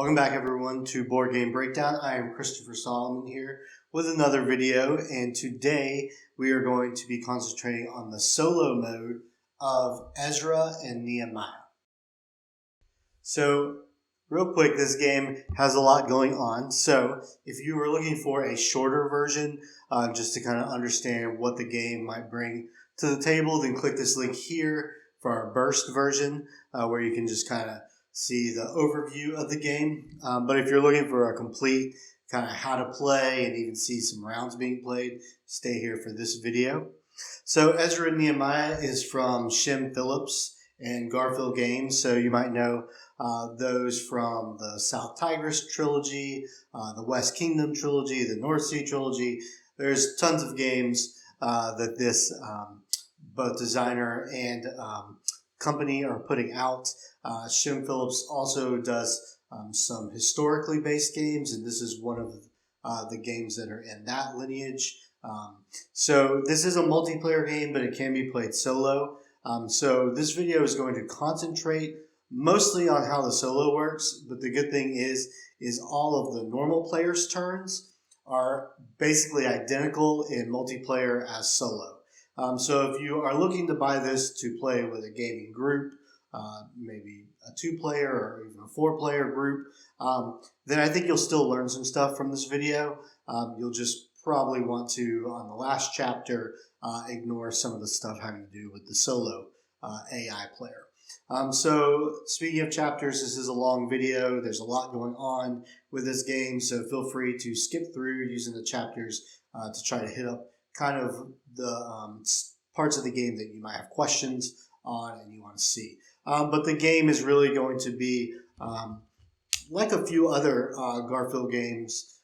Welcome back everyone to Board Game Breakdown. I am Kristofer Solomon here with another video, and today we are going to be concentrating on the solo mode of Ezra and Nehemiah. So real quick, this game has a lot going on. So if you were looking for a shorter version, just to kind of understand what the game might bring to the table, then click this link here for our burst version, where you can just kind of see the overview of the game. But if you're looking for a complete kind of how to play and even see some rounds being played, stay here for this video. So Ezra and Nehemiah is from Shem Phillips and Garfield Games. So you might know those from the South Tigris trilogy, the West Kingdom trilogy, the North Sea trilogy. There's tons of games that this both designer and company are putting out. Shem Phillips also does some historically based games, and this is one of the games that are in that lineage. So this is a multiplayer game, but it can be played solo. So this video is going to concentrate mostly on how the solo works, but the good thing is all of the normal players' turns are basically identical in multiplayer as solo. So if you are looking to buy this to play with a gaming group, maybe a 2-player or even a 4-player group, then I think you'll still learn some stuff from this video. You'll just probably want to, on the last chapter, ignore some of the stuff having to do with the solo AI player. So speaking of chapters, this is a long video. There's a lot going on with this game, so feel free to skip through using the chapters to try to hit up kind of the parts of the game that you might have questions on and you want to see. But the game is really going to be like a few other Garfield Games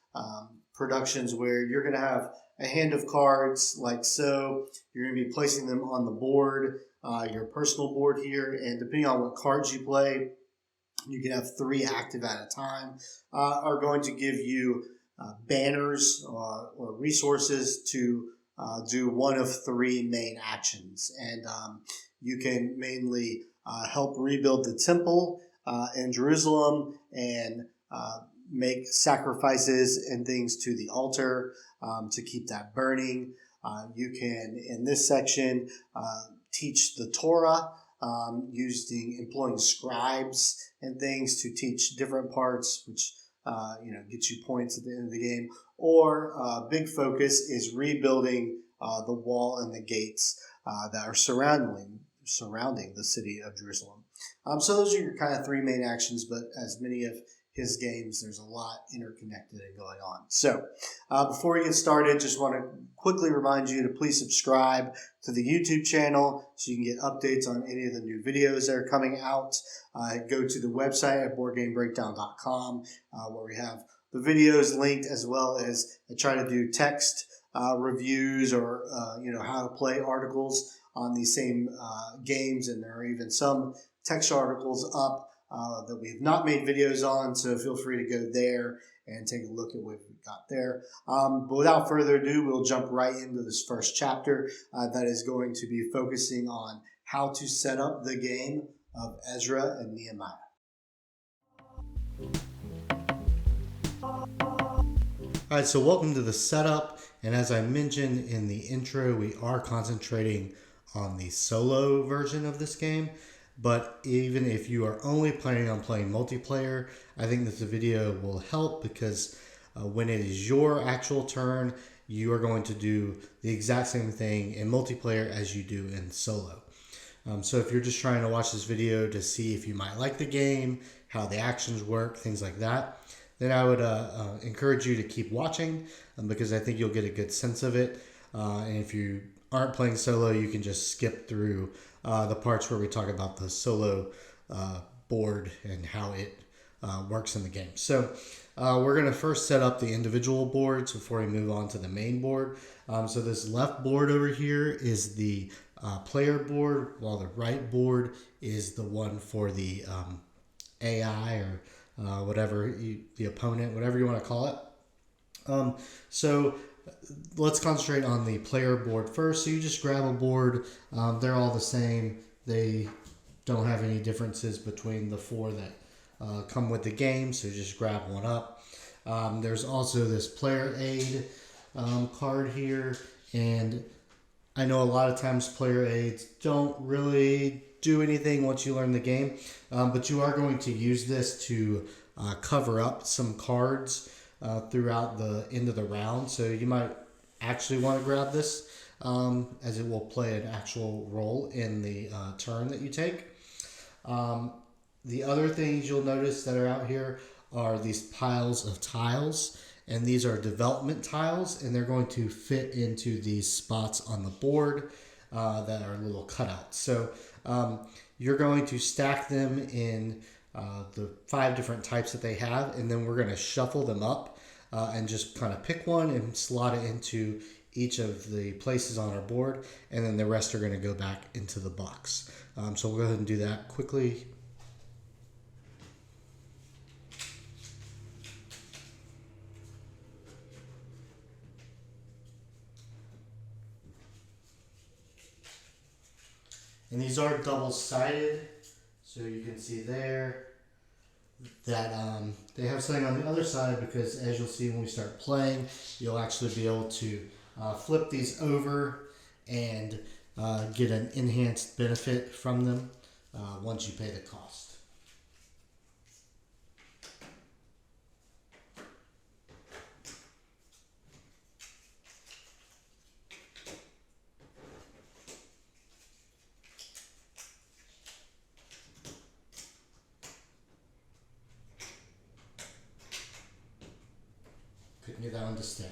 productions, where you're going to have a hand of cards like so. You're going to be placing them on the board, your personal board here, and depending on what cards you play, you can have 3 active at a time, are going to give you banners or resources to do one of 3 main actions. And you can mainly help rebuild the temple in Jerusalem and make sacrifices and things to the altar to keep that burning. You can, in this section, teach the Torah, employing scribes and things to teach different parts, which gets you points at the end of the game. Or big focus is rebuilding the wall and the gates that are surrounding the city of Jerusalem. So those are your kind of 3 main actions, but as many of his games, there's a lot interconnected and going on. So before we get started, just want to quickly remind you to please subscribe to the YouTube channel so you can get updates on any of the new videos that are coming out. Go to the website at boardgamebreakdown.com where we have the videos linked, as well as I try to do text reviews or how to play articles on these same games, and there are even some text articles up that we have not made videos on, so feel free to go there and take a look at what we've got there. But without further ado, we'll jump right into this first chapter that is going to be focusing on how to set up the game of Ezra and Nehemiah. All right, so welcome to the setup, and as I mentioned in the intro, we are concentrating on the solo version of this game. But even if you are only planning on playing multiplayer, I think this video will help, because when it is your actual turn, you are going to do the exact same thing in multiplayer as you do in solo. So if you're just trying to watch this video to see if you might like the game, how the actions work, things like that, then I would encourage you to keep watching, because I think you'll get a good sense of it. And if you aren't playing solo, you can just skip through the parts where we talk about the solo board and how it works in the game. So we're going to first set up the individual boards before we move on to the main board. So this left board over here is the player board, while the right board is the one for the AI or whatever, the opponent, whatever you want to call it. So let's concentrate on the player board first. So you just grab a board. They're all the same. They don't have any differences between the 4 that come with the game, so just grab one up. There's also this player aid card here, and I know a lot of times player aids don't really do anything once you learn the game, but you are going to use this to cover up some cards throughout the end of the round. So you might actually want to grab this as it will play an actual role in the turn that you take. The other things you'll notice that are out here are these piles of tiles, and these are development tiles, and they're going to fit into these spots on the board that are little cutouts. So you're going to stack them in the 5 different types that they have, and then we're going to shuffle them up and just kind of pick one and slot it into each of the places on our board, and then the rest are going to go back into the box. So we'll go ahead and do that quickly. And these are double-sided, so you can see there that they have something on the other side, because as you'll see when we start playing, you'll actually be able to flip these over and get an enhanced benefit from them once you pay the cost. Couldn't get that one to stay.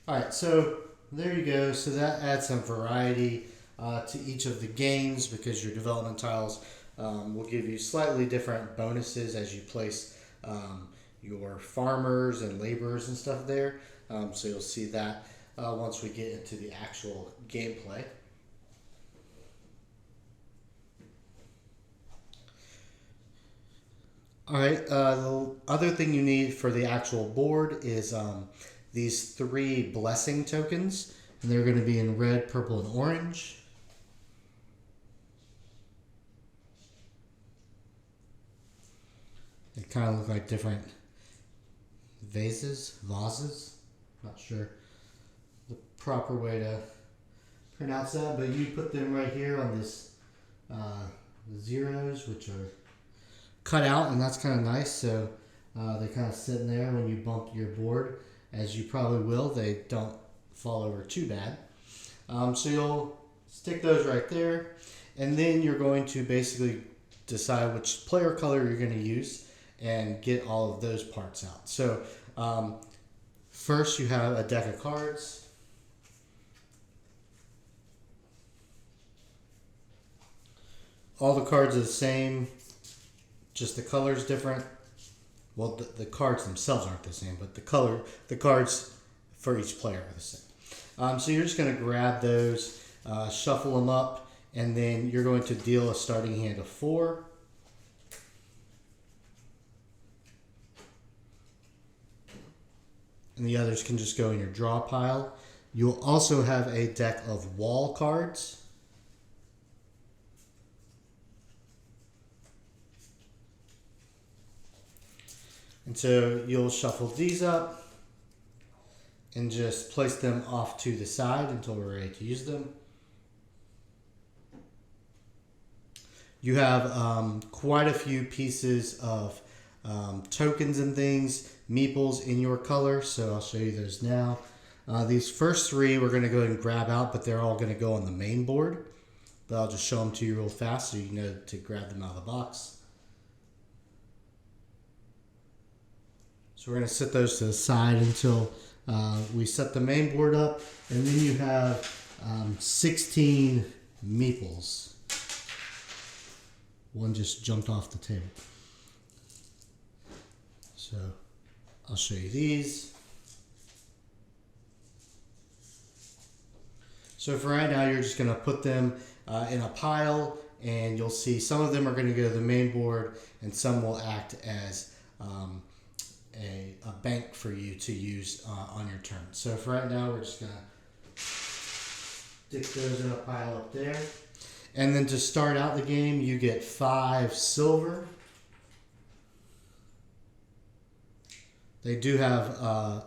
Alright, so there you go. So that adds some variety to each of the games, because your development tiles will give you slightly different bonuses as you place your farmers and laborers and stuff there. So you'll see that once we get into the actual gameplay. Alright, the other thing you need for the actual board is these 3 blessing tokens, and they're going to be in red, purple, and orange. They kind of look like different vases, not sure the proper way to pronounce that, but you put them right here on this zeros, which are cut out, and that's kind of nice. So they kind of sit in there when you bump your board, as you probably will. They don't fall over too bad. So you'll stick those right there, and then you're going to basically decide which player color you're going to use and get all of those parts out. So first you have a deck of cards. All the cards are the same, just the color's different. Well, the cards themselves aren't the same, but the cards for each player are the same. So you're just going to grab those, shuffle them up, and then you're going to deal a starting hand of 4. And the others can just go in your draw pile. You'll also have a deck of wall cards. And so you'll shuffle these up and just place them off to the side until we're ready to use them. You have quite a few pieces of tokens and things, meeples in your color, so I'll show you those now. These first 3 we're going to go ahead and grab out, but they're all going to go on the main board. But I'll just show them to you real fast so you know to grab them out of the box. So we're going to set those to the side until we set the main board up, and then you have 16 meeples. One just jumped off the table. So I'll show you these. So for right now, you're just going to put them in a pile, and you'll see some of them are going to go to the main board, and some will act as a bank for you to use on your turn. So for right now, we're just going to stick those in a pile up there. And then to start out the game, you get 5 silver. They do have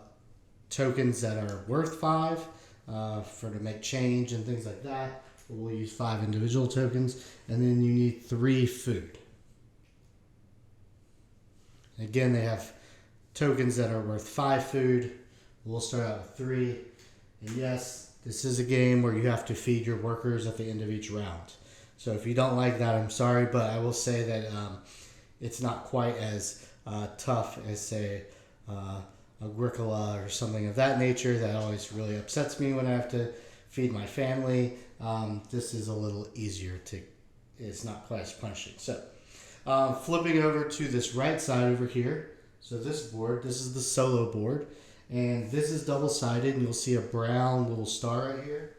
tokens that are worth 5 for to make change and things like that. We'll use 5 individual tokens, and then you need 3 food. Again, they have tokens that are worth 5 food. We'll start out with 3. And yes, this is a game where you have to feed your workers at the end of each round. So if you don't like that, I'm sorry, but I will say that it's not quite as tough as, say, Agricola or something of that nature. That always really upsets me when I have to feed my family. This is a little easier to, it's not quite as punishing. So flipping over to this right side over here. So this board, this is the solo board, and this is double-sided, and you'll see a brown little star right here.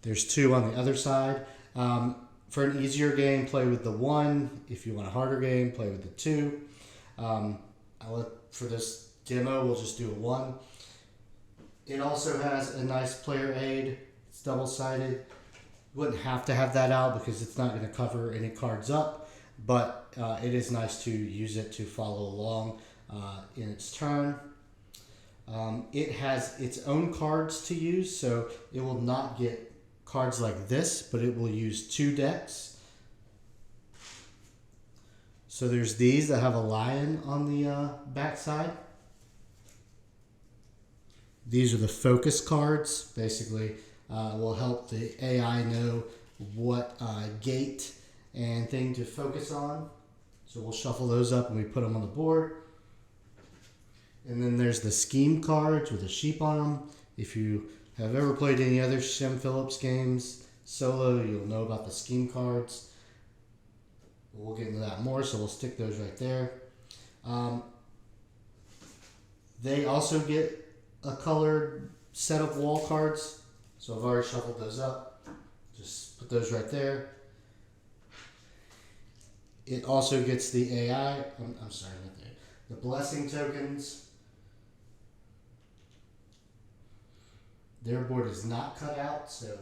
There's 2 on the other side. For an easier game, play with the 1. If you want a harder game, play with the 2. For this demo, we'll just do a 1. It also has a nice player aid. It's double-sided. You wouldn't have to have that out because it's not going to cover any cards up, but it is nice to use it to follow along in its turn. It has its own cards to use, so it will not get cards like this, but it will use 2 decks. So there's these that have a lion on the back side. These are the focus cards. Basically, will help the AI know what gate and thing to focus on. So we'll shuffle those up and we put them on the board. And then there's the scheme cards with a sheep on them. If you have ever played any other Shem Phillips games solo, you'll know about the scheme cards. We'll get into that more, so we'll stick those right there. They also get a colored set of wall cards, so I've already shuffled those up. Just put those right there. It also gets the AI, I'm sorry, not there, the blessing tokens. Their board is not cut out, so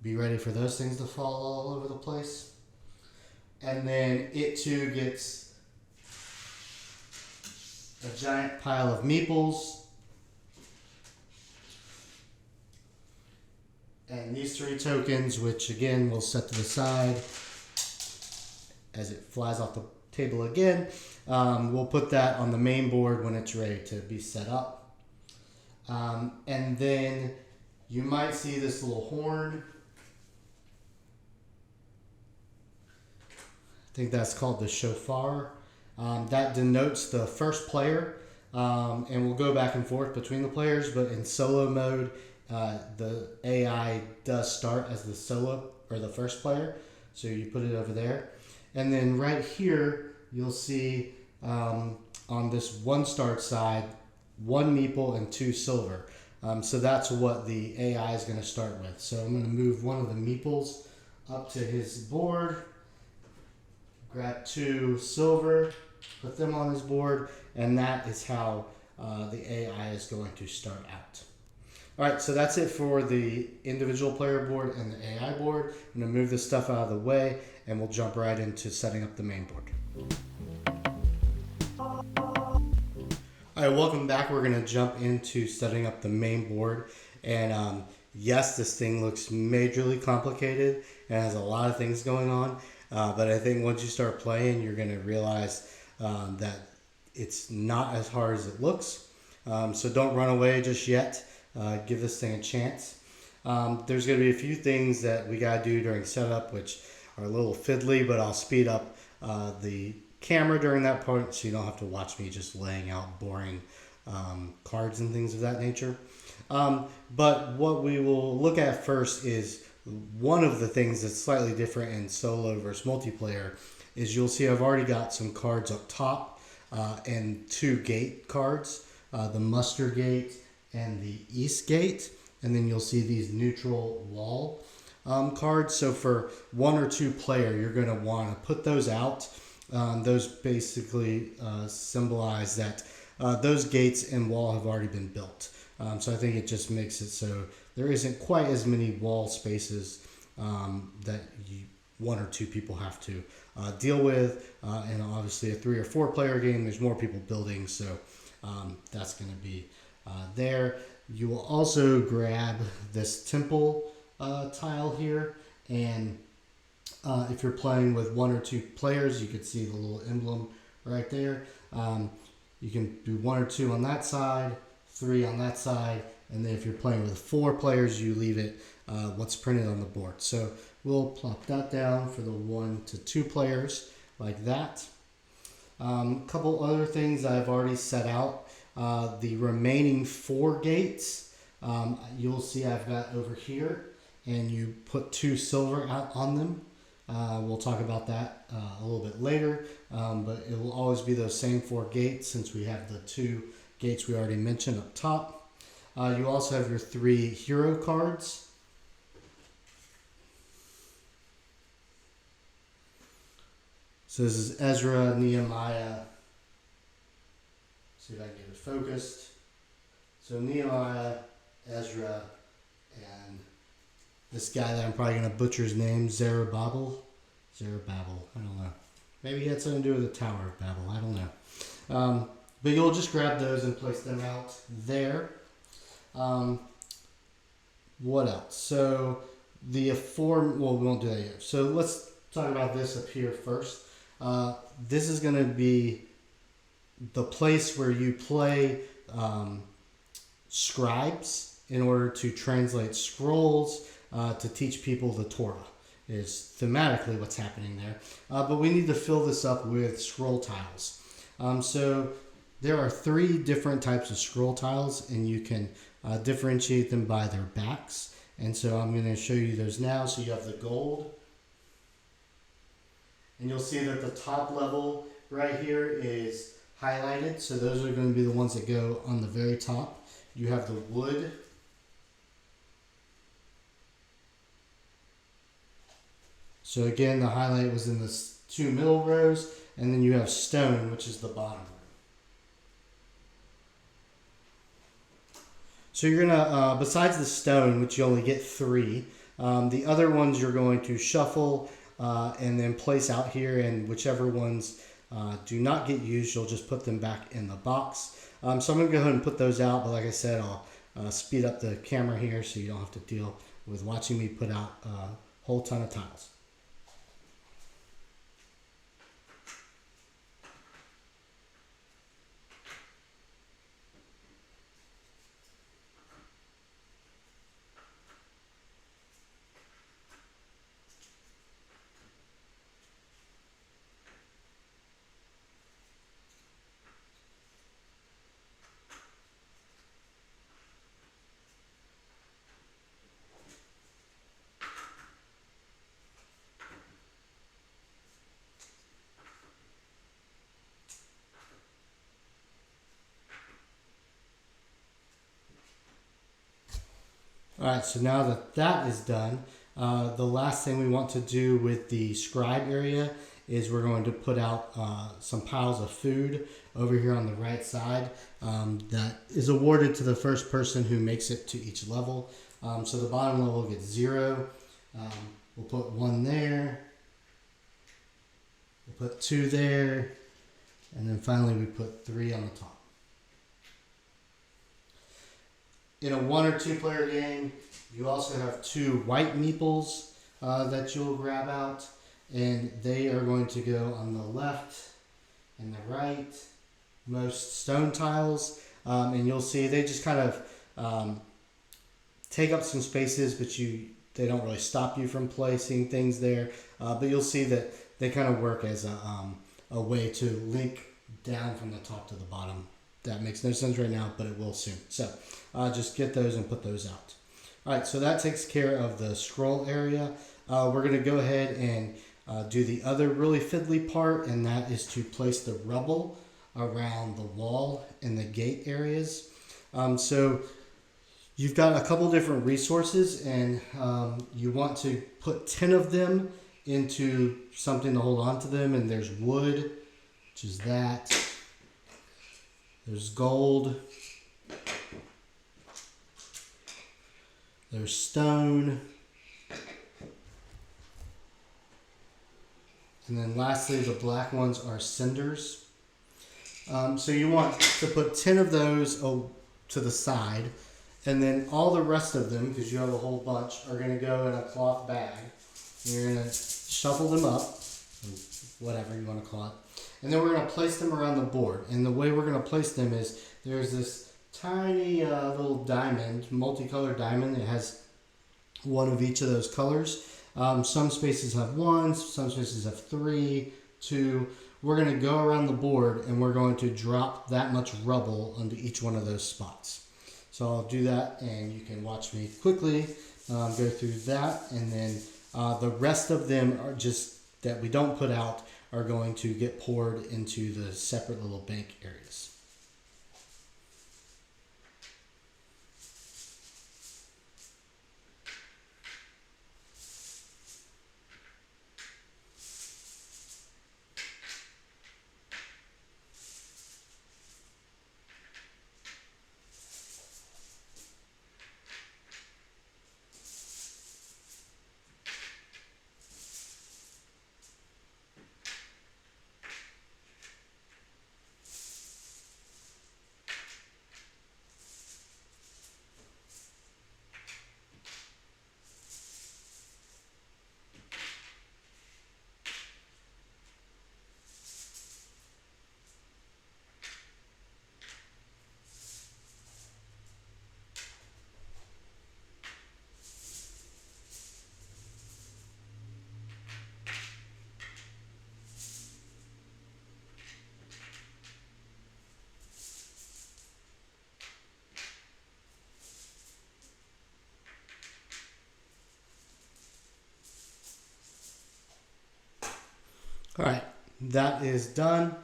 be ready for those things to fall all over the place. And then it too gets a giant pile of meeples. And these 3 tokens, which again we'll set to the side as it flies off the table again. We'll put that on the main board when it's ready to be set up. And then you might see this little horn. I think that's called the shofar. That denotes the first player, and we'll go back and forth between the players, but in solo mode, the AI does start as the solo or the first player. So you put it over there. And then right here, you'll see on this 1 start side, 1 meeple and 2 silver. So that's what the AI is going to start with. So I'm going to move one of the meeples up to his board, grab 2 silver, put them on his board, and that is how the AI is going to start out. All right, so that's it for the individual player board and the AI board. I'm going to move this stuff out of the way, and we'll jump right into setting up the main board. All right, welcome back. We're going to jump into setting up the main board. And yes, this thing looks majorly complicated and has a lot of things going on. But I think once you start playing, you're going to realize that it's not as hard as it looks. So don't run away just yet. Give this thing a chance. There's going to be a few things that we got to do during setup, which are a little fiddly, but I'll speed up the camera during that part so you don't have to watch me just laying out boring cards and things of that nature. But what we will look at first is one of the things that's slightly different in solo versus multiplayer is you'll see I've already got some cards up top and 2 gate cards, the muster gate and the east gate, and then you'll see these neutral wall cards. So for 1 or 2 player, you're going to want to put those out. Those basically symbolize that those gates and wall have already been built. So I think it just makes it so there isn't quite as many wall spaces that 1 or 2 people have to deal with. And obviously a 3 or 4 player game, there's more people building, so that's going to be there. You will also grab this temple tile here, and if you're playing with 1 or 2 players, you can see the little emblem right there. You can do 1 or 2 on that side, 3 on that side, and then if you're playing with 4 players, you leave it what's printed on the board. So we'll plop that down for the 1 to 2 players like that. Couple other things I've already set out. The remaining 4 gates, you'll see I've got over here, and you put 2 silver out on them. We'll talk about that a little bit later, but it will always be those same 4 gates since we have the 2 gates we already mentioned up top. You also have your 3 hero cards. So this is Ezra, Nehemiah. See if I can get it focused. So Nehemiah, Ezra, and this guy that I'm probably going to butcher his name, Zerubbabel. Zerubbabel, I don't know. Maybe he had something to do with the Tower of Babel, I don't know. But you'll just grab those and place them out there. What else? So the well, we won't do that yet. So let's talk about this up here first. This is going to be the place where you play scribes in order to translate scrolls to teach people the Torah, is thematically what's happening there. But we need to fill this up with scroll tiles. So there are 3 different types of scroll tiles, and you can differentiate them by their backs. And so I'm going to show you those now. So you have the gold, and you'll see that the top level right here is highlighted. So those are going to be the ones that go on the very top. You have the wood. So again, the highlight was in the 2 middle rows, and then you have stone, which is the bottom row. So you're gonna, besides the stone, which you only get 3, the other ones you're going to shuffle and then place out here, and whichever ones do not get used, you'll just put them back in the box. So I'm gonna go ahead and put those out, but like I said, I'll speed up the camera here so you don't have to deal with watching me put out a whole ton of tiles. Alright, so now that that is done, the last thing we want to do with the scribe area is we're going to put out some piles of food over here on the right side that is awarded to the first person who makes it to each level. So the bottom level gets 0. We'll put 1 there. We'll put 2 there. And then finally we put 3 on the top. In a 1 or 2 player game, you also have 2 white meeples that you'll grab out, and they are going to go on the left and the right, most stone tiles, and you'll see they just kind of take up some spaces, but they don't really stop you from placing things there, but you'll see that they kind of work as a way to link down from the top to the bottom. That makes no sense right now, but it will soon. So just get those and put those out. All right, so that takes care of the scroll area. We're going to go ahead and do the other really fiddly part, and that is to place the rubble around the wall and the gate areas. So you've got a couple different resources, and you want to put 10 of them into something to hold on to them, and there's wood, which is that. There's gold. There's stone. And then lastly, the black ones are cinders. So you want to put 10 of those to the side, and then all the rest of them, because you have a whole bunch, are going to go in a cloth bag. You're going to shuffle them up, whatever you want to call it, and then we're going to place them around the board. And the way we're going to place them is there's this tiny little diamond, multicolored diamond that has one of each of those colors. Some spaces have one, some spaces have three, two. We're going to go around the board and we're going to drop that much rubble onto each one of those spots. So I'll do that and you can watch me quickly go through that. And then the rest of them are just that we don't put out are going to get poured into the separate little bank areas. All right, that is done.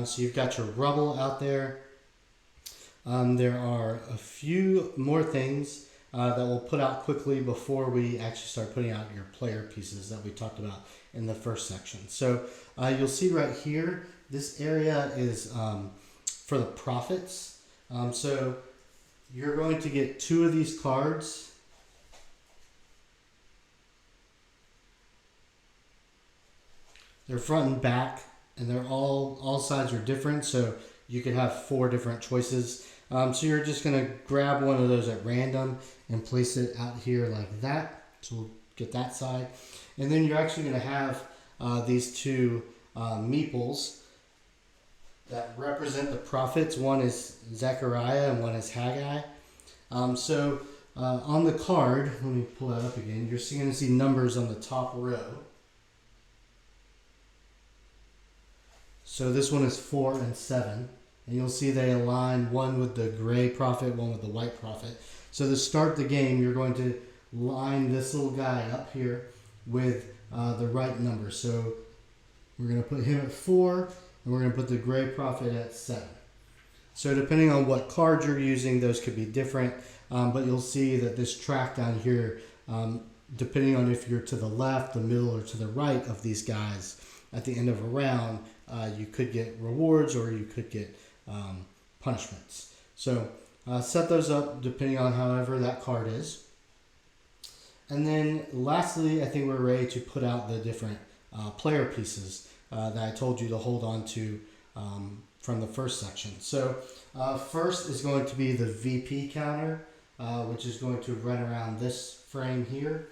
So you've got your rubble out there. There are a few more things that we'll put out quickly before we actually start putting out your player pieces that we talked about in the first section. So you'll see right here, this area is for the prophets. So you're going to get 2 of these cards. They're front and back, and they're all sides are different, so you could have 4 different choices. So you're just going to grab one of those at random and place it out here like that. So we'll get that side. And then you're actually going to have these 2 meeples that represent the prophets. One is Zechariah and one is Haggai. So on the card, let me pull that up again, you're going to see numbers on the top row. So this one is 4 and 7. And you'll see they align, one with the gray prophet, one with the white prophet. So to start the game, you're going to line this little guy up here with the right number. So we're going to put him at 4, and we're going to put the gray prophet at 7. So depending on what card you're using, those could be different. But you'll see that this track down here, depending on if you're to the left, the middle, or to the right of these guys, at the end of a round, you could get rewards or you could get punishments. So set those up depending on however that card is. And then lastly, I think we're ready to put out the different player pieces that I told you to hold on to from the first section. So first is going to be the VP counter, which is going to run around this frame here.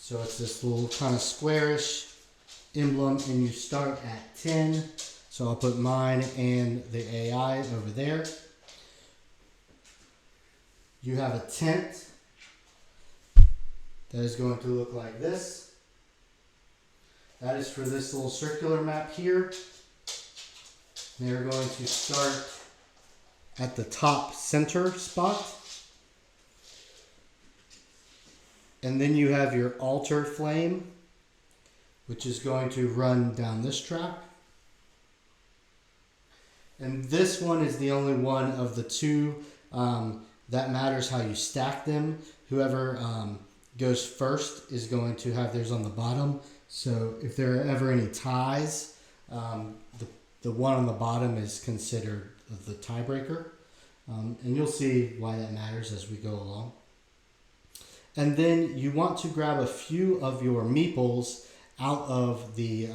So it's this little kind of squarish emblem, and you start at 10. So I'll put mine and the AI over there. You have a tent that is going to look like this. That is for this little circular map here. They're going to start at the top center spot. And then you have your altar flame, which is going to run down this track. And this one is the only one of the 2 that matters how you stack them. Whoever goes first is going to have theirs on the bottom. So if there are ever any ties, the one on the bottom is considered the tiebreaker. And you'll see why that matters as we go along. And then you want to grab a few of your meeples out of the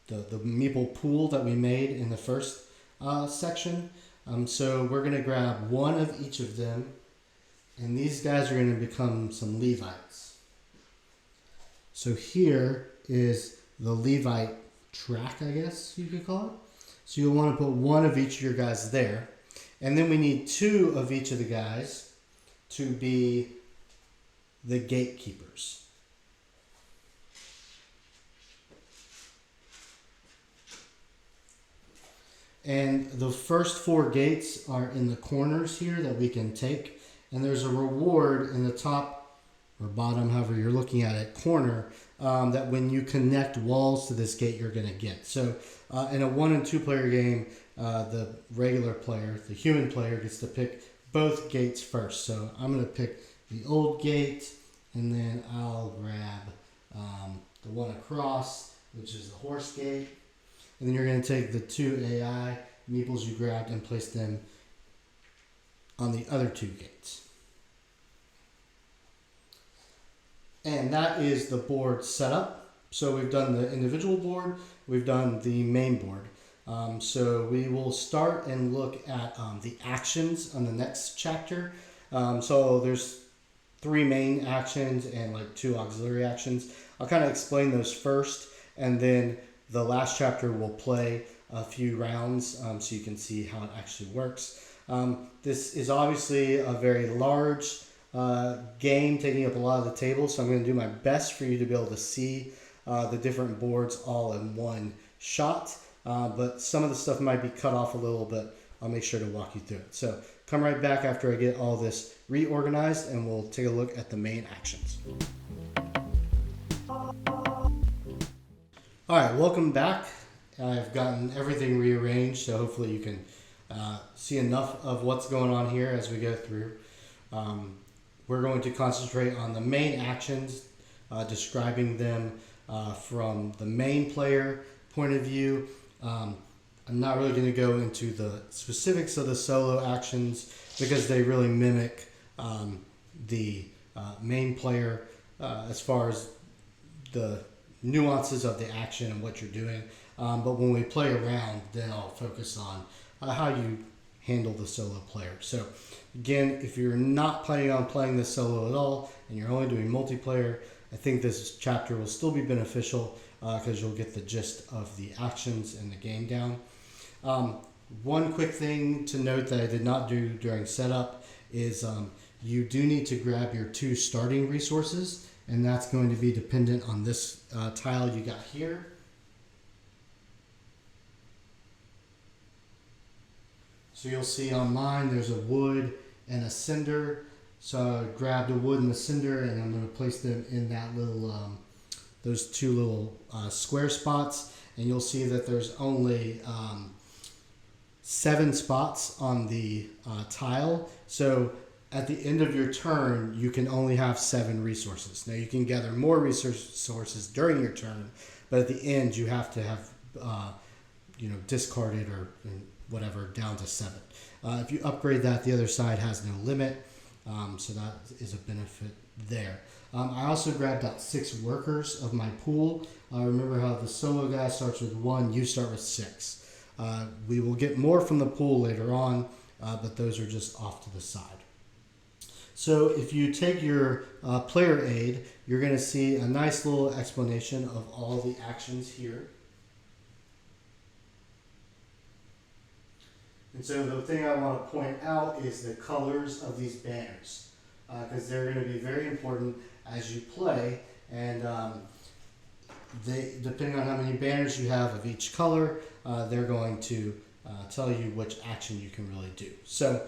meeple pool that we made in the first section. So we're going to grab one of each of them, and these guys are going to become some Levites. So here is the Levite track, I guess you could call it. So you'll want to put one of each of your guys there. And then we need two of each of the guys to be the gatekeepers. And the first four gates are in the corners here that we can take. And there's a reward in the top or bottom, however you're looking at it, corner, that when you connect walls to this gate, you're going to get. So in a 1 and 2 player game, the regular player, the human player, gets to pick both gates first. So I'm going to pick the old gate, and then I'll grab the one across, which is the horse gate. And then you're going to take the 2 AI meeples you grabbed and place them on the other 2 gates. And that is the board setup. So we've done the individual board, we've done the main board. So we will start and look at the actions on the next chapter. So there's 3 main actions and like 2 auxiliary actions. I'll kind of explain those first, and then the last chapter will play a few rounds so you can see how it actually works. This is obviously a very large game taking up a lot of the table, so I'm going to do my best for you to be able to see the different boards all in one shot. But some of the stuff might be cut off a little bit. I'll make sure to walk you through it. So come right back after I get all this reorganized, and we'll take a look at the main actions. All right, welcome back. I've gotten everything rearranged, so hopefully you can see enough of what's going on here as we go through. We're going to concentrate on the main actions, describing them from the main player point of view. I'm not really going to go into the specifics of the solo actions because they really mimic the main player as far as the nuances of the action and what you're doing. But when we play around, then I'll focus on how you handle the solo player. So again, if you're not planning on playing this solo at all and you're only doing multiplayer, I think this chapter will still be beneficial because you'll get the gist of the actions and the game down. One quick thing to note that I did not do during setup is you do need to grab your 2 starting resources, and that's going to be dependent on this tile you got here. So you'll see on mine there's a wood and a cinder. So I grabbed a wood and a cinder, and I'm going to place them in that little, those 2 little square spots. And you'll see that there's only 7 spots on the tile. So at the end of your turn, you can only have 7 resources. Now you can gather more resources during your turn, but at the end you have to have, discarded or whatever down to 7. If you upgrade that, the other side has no limit, so that is a benefit there. I also grabbed out 6 workers of my pool. Remember how the solo guy starts with 1, you start with 6. We will get more from the pool later on, but those are just off to the side. So if you take your player aid, you're going to see a nice little explanation of all the actions here. And so the thing I want to point out is the colors of these banners, because they're going to be very important as you play. And depending on how many banners you have of each color, they're going to tell you which action you can really do. So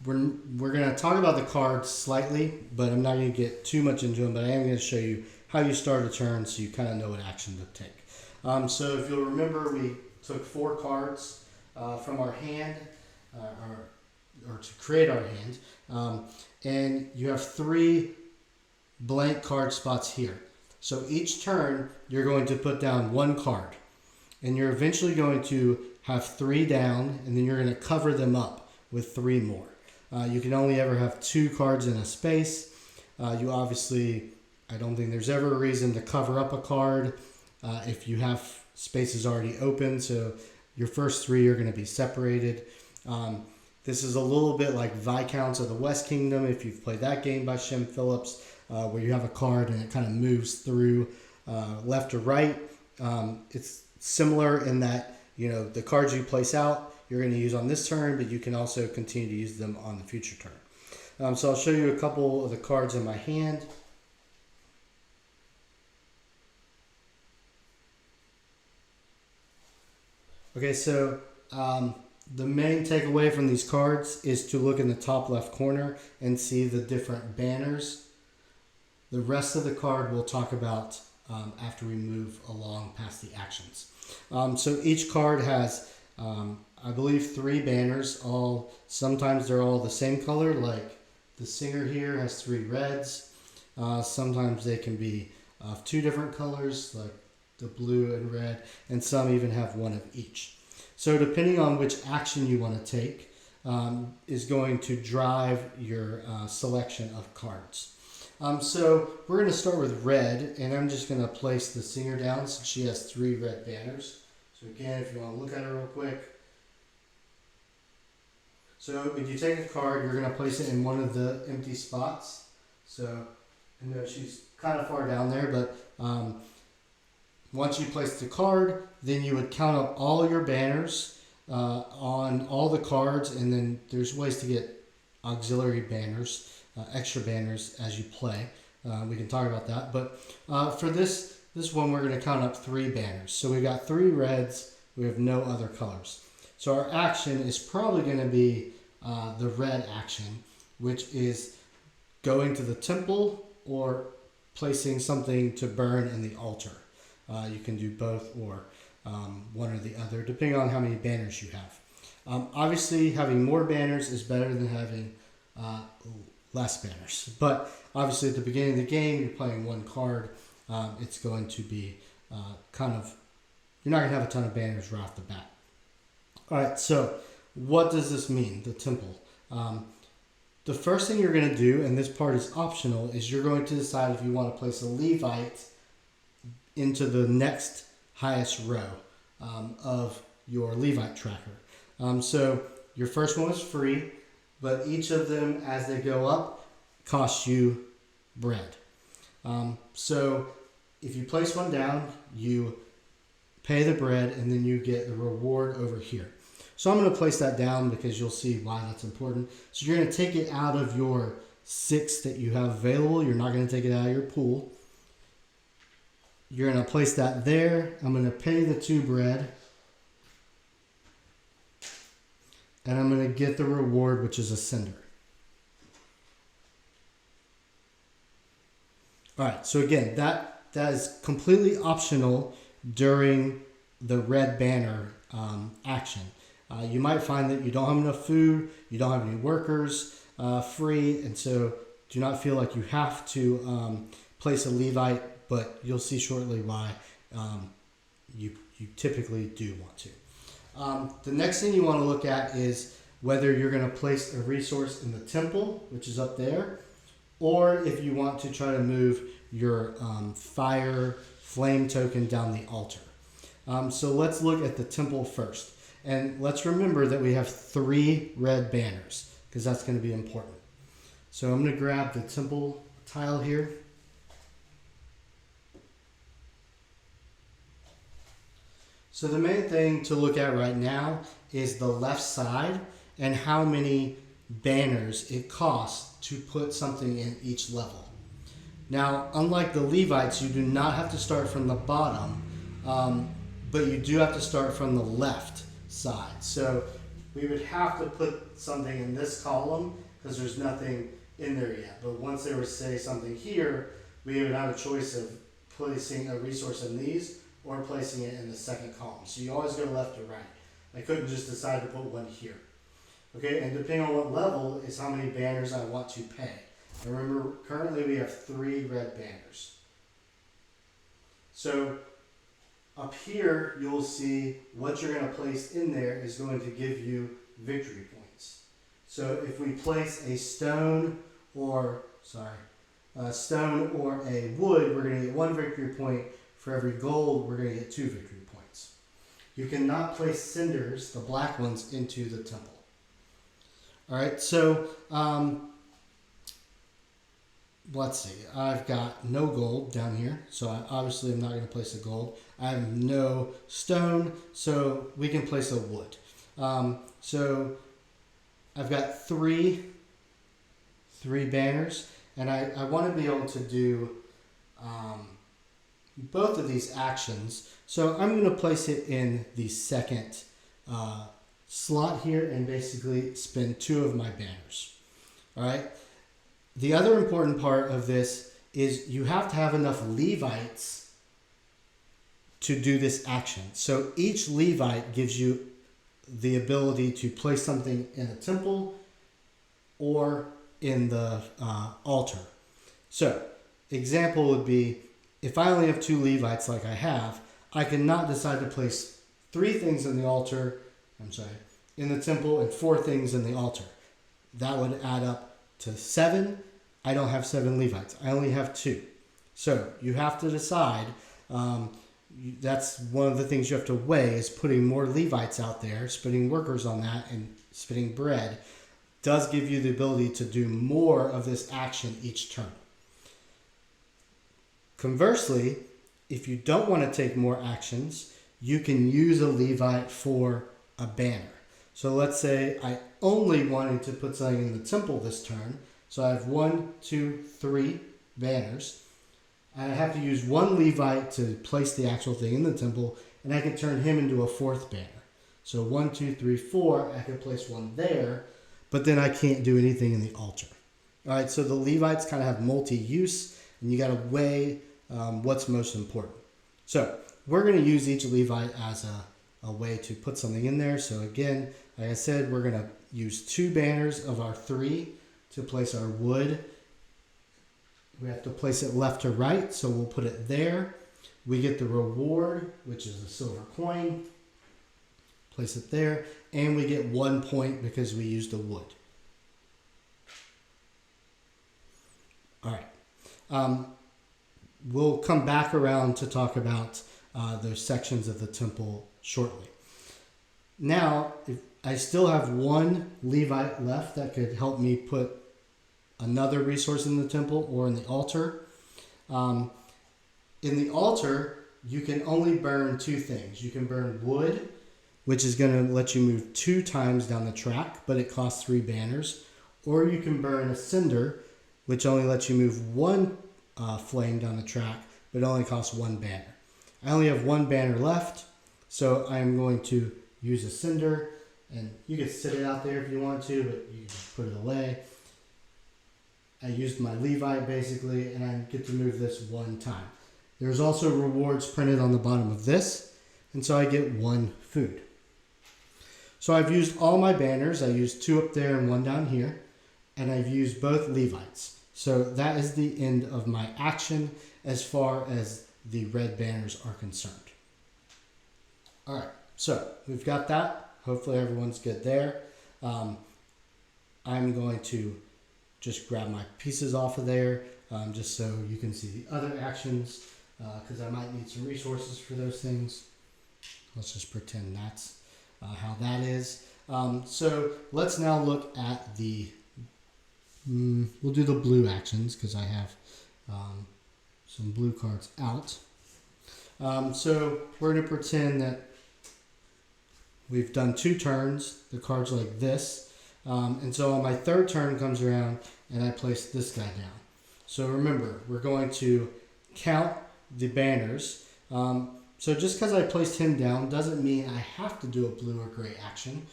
we're going to talk about the cards slightly, but I'm not going to get too much into them. But I am going to show you how you start a turn so you kind of know what action to take. So if you'll remember, we took 4 cards from our hand, or to create our hand, and you have 3 blank card spots here. So each turn you're going to put down 1 card, and you're eventually going to have 3 down, and then you're going to cover them up with 3 more. You can only ever have 2 cards in a space. You obviously, I don't think there's ever a reason to cover up a card if you have spaces already open. So your first 3 are going to be separated. This is a little bit like Viscounts of the West Kingdom, if you've played that game by Shem Phillips, where you have a card and it kind of moves through left to right. It's similar in that, the cards you place out, you're going to use on this turn, but you can also continue to use them on the future turn. So I'll show you a couple of the cards in my hand. Okay, so the main takeaway from these cards is to look in the top left corner and see the different banners. The rest of the card we'll talk about after we move along past the actions. So each card has, I believe, 3 banners. Sometimes they're all the same color, like the singer here has 3 reds. Sometimes they can be of 2 different colors, like the blue and red, and some even have 1 of each. So depending on which action you want to take is going to drive your selection of cards. So we're going to start with red, and I'm just going to place the singer down since she has 3 red banners. So again, if you want to look at her real quick. So when you take a card, you're going to place it in one of the empty spots. So I know she's kind of far down there, but once you place the card, then you would count up all your banners on all the cards, and then there's ways to get auxiliary banners, extra banners as you play. We can talk about that, but for this one, we're going to count up 3 banners. So we've got 3 reds. We have no other colors. So our action is probably going to be the red action, which is going to the temple or placing something to burn in the altar. You can do both or one or the other, depending on how many banners you have. Obviously, having more banners is better than having less banners. But obviously, at the beginning of the game, you're playing 1 card. It's going to be you're not going to have a ton of banners right off the bat. All right, so what does this mean, the temple? The first thing you're going to do, and this part is optional, is you're going to decide if you want to place a Levite into the next highest row of your Levite tracker. So your first one is free, but each of them, as they go up, costs you bread. So if you place one down, you pay the bread, and then you get the reward over here. So I'm going to place that down because you'll see why that's important. So you're going to take it out of your 6 that you have available. You're not going to take it out of your pool. You're going to place that there. I'm going to pay the 2 bread. And I'm going to get the reward, which is a cinder. All right, so again, that is completely optional during the red banner action. You might find that you don't have enough food, you don't have any workers free, and so do not feel like you have to place a Levite, but you'll see shortly why you typically do want to. The next thing you want to look at is whether you're going to place a resource in the temple, which is up there, or if you want to try to move your fire flame token down the altar. So let's look at the temple first. And let's remember that we have 3 red banners because that's going to be important. So I'm going to grab the temple tile here. So the main thing to look at right now is the left side and how many banners it costs to put something in each level. Now, unlike the Levites, you do not have to start from the bottom, but you do have to start from the left side. So we would have to put something in this column because there's nothing in there yet. But once there was, say, something here, we would have a choice of placing a resource in these or placing it in the second column. So you always go left or right. I couldn't just decide to put one here. Okay, and depending on what level is how many banners I want to pay. And remember, currently we have 3 red banners. So up here, you'll see what you're going to place in there is going to give you victory points. So if we place a stone or a wood, we're going to get 1 victory point. For every gold, we're going to get 2 victory points. You cannot place cinders, the black ones, into the temple. All right, so let's see. I've got no gold down here, so obviously I'm not going to place a gold. I have no stone, so we can place a wood. So I've got three banners, and I want to be able to do both of these actions. So I'm going to place it in the second slot here and basically spin 2 of my banners. All right. The other important part of this is you have to have enough Levites to do this action. So each Levite gives you the ability to place something in a temple or in the altar. So example would be, if I only have 2 Levites like I have, I cannot decide to place 3 things in the altar, in the temple, and 4 things in the altar. That would add up to 7. I don't have 7 Levites. I only have 2. So you have to decide. That's one of the things you have to weigh, is putting more Levites out there, spitting workers on that, and spitting bread does give you the ability to do more of this action each turn. Conversely, if you don't want to take more actions, you can use a Levite for a banner. So let's say I only wanted to put something in the temple this turn. So I have 1, 2, 3 banners. I have to use 1 Levite to place the actual thing in the temple, and I can turn him into a 4th banner. So 1, 2, 3, 4, I could place 1 there, but then I can't do anything in the altar. All right, so the Levites kind of have multi-use, and you got to weigh what's most important. So we're going to use each Levite as a way to put something in there. So again, like I said, we're going to use 2 banners of our 3 to place our wood. We have to place it left to right, so we'll put it there. We get the reward, which is a silver coin. Place it there, and we get 1 point because we used a wood. All right. We'll come back around to talk about those sections of the temple shortly. Now, if I still have 1 Levite left that could help me put another resource in the temple or in the altar. In the altar, you can only burn 2 things. You can burn wood, which is going to let you move 2 times down the track, but it costs 3 banners. Or you can burn a cinder, which only lets you move 1 flame down the track, but it only costs 1 banner. I only have 1 banner left, so I'm going to use a cinder, and you can sit it out there if you want to, but you just put it away. I used my Levite basically, and I get to move this 1 time. There's also rewards printed on the bottom of this, and so I get 1 food. So I've used all my banners. I used 2 up there and 1 down here, and I've used both Levites. So that is the end of my action as far as the red banners are concerned. All right, so we've got that. Hopefully everyone's good there. I'm going to just grab my pieces off of there just so you can see the other actions because I might need some resources for those things. Let's just pretend that's how that is. So let's now look at the, we'll do the blue actions because I have some blue cards out. So we're going to pretend that we've done 2 turns, the cards like this. And so on my 3rd turn comes around and I place this guy down. So remember, we're going to count the banners. So just because I placed him down doesn't mean I have to do a blue or gray action.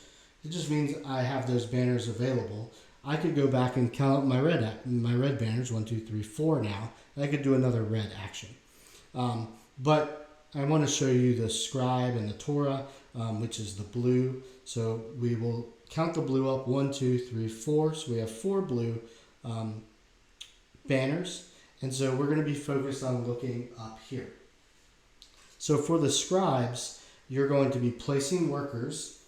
It just means I have those banners available. I could go back and count my red banners, 1, 2, 3, 4 now. And I could do another red action. But I want to show you the scribe and the Torah, which is the blue. So we will count the blue up, 1, 2, 3, 4. So we have 4 blue banners. And so we're going to be focused on looking up here. So for the scribes, you're going to be placing workers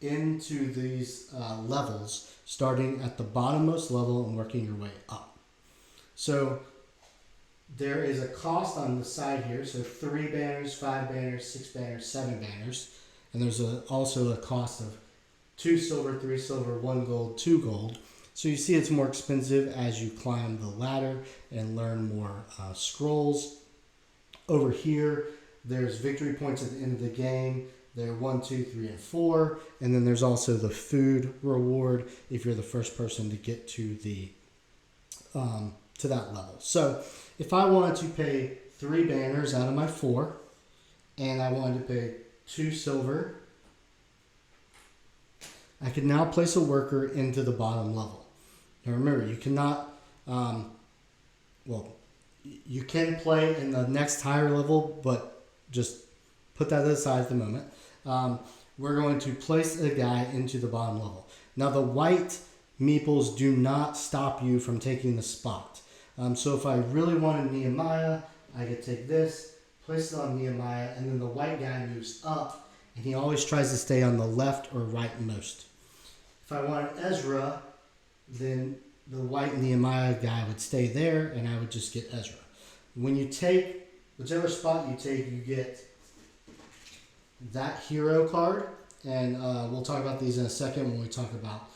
into these levels, starting at the bottommost level and working your way up. So there is a cost on the side here. So 3 banners, 5 banners, 6 banners, 7 banners. And there's also a cost of 2 silver, 3 silver, 1 gold, 2 gold. So you see it's more expensive as you climb the ladder and learn more scrolls. Over here, there's victory points at the end of the game. There are 1, 2, 3, and 4. And then there's also the food reward if you're the first person to get to the to that level. So if I wanted to pay 3 banners out of my 4, and I wanted to pay 2 silver, I can now place a worker into the bottom level. Now remember, you cannot, you can play in the next higher level, but just put that aside at the moment. We're going to place a guy into the bottom level. Now the white meeples do not stop you from taking the spot. So if I really wanted Nehemiah, I could take this, place it on Nehemiah, and then the white guy moves up, and he always tries to stay on the left or rightmost. If I wanted Ezra, then the white Nehemiah guy would stay there, and I would just get Ezra. When you take whichever spot you take, you get that hero card, and we'll talk about these in a second when we talk about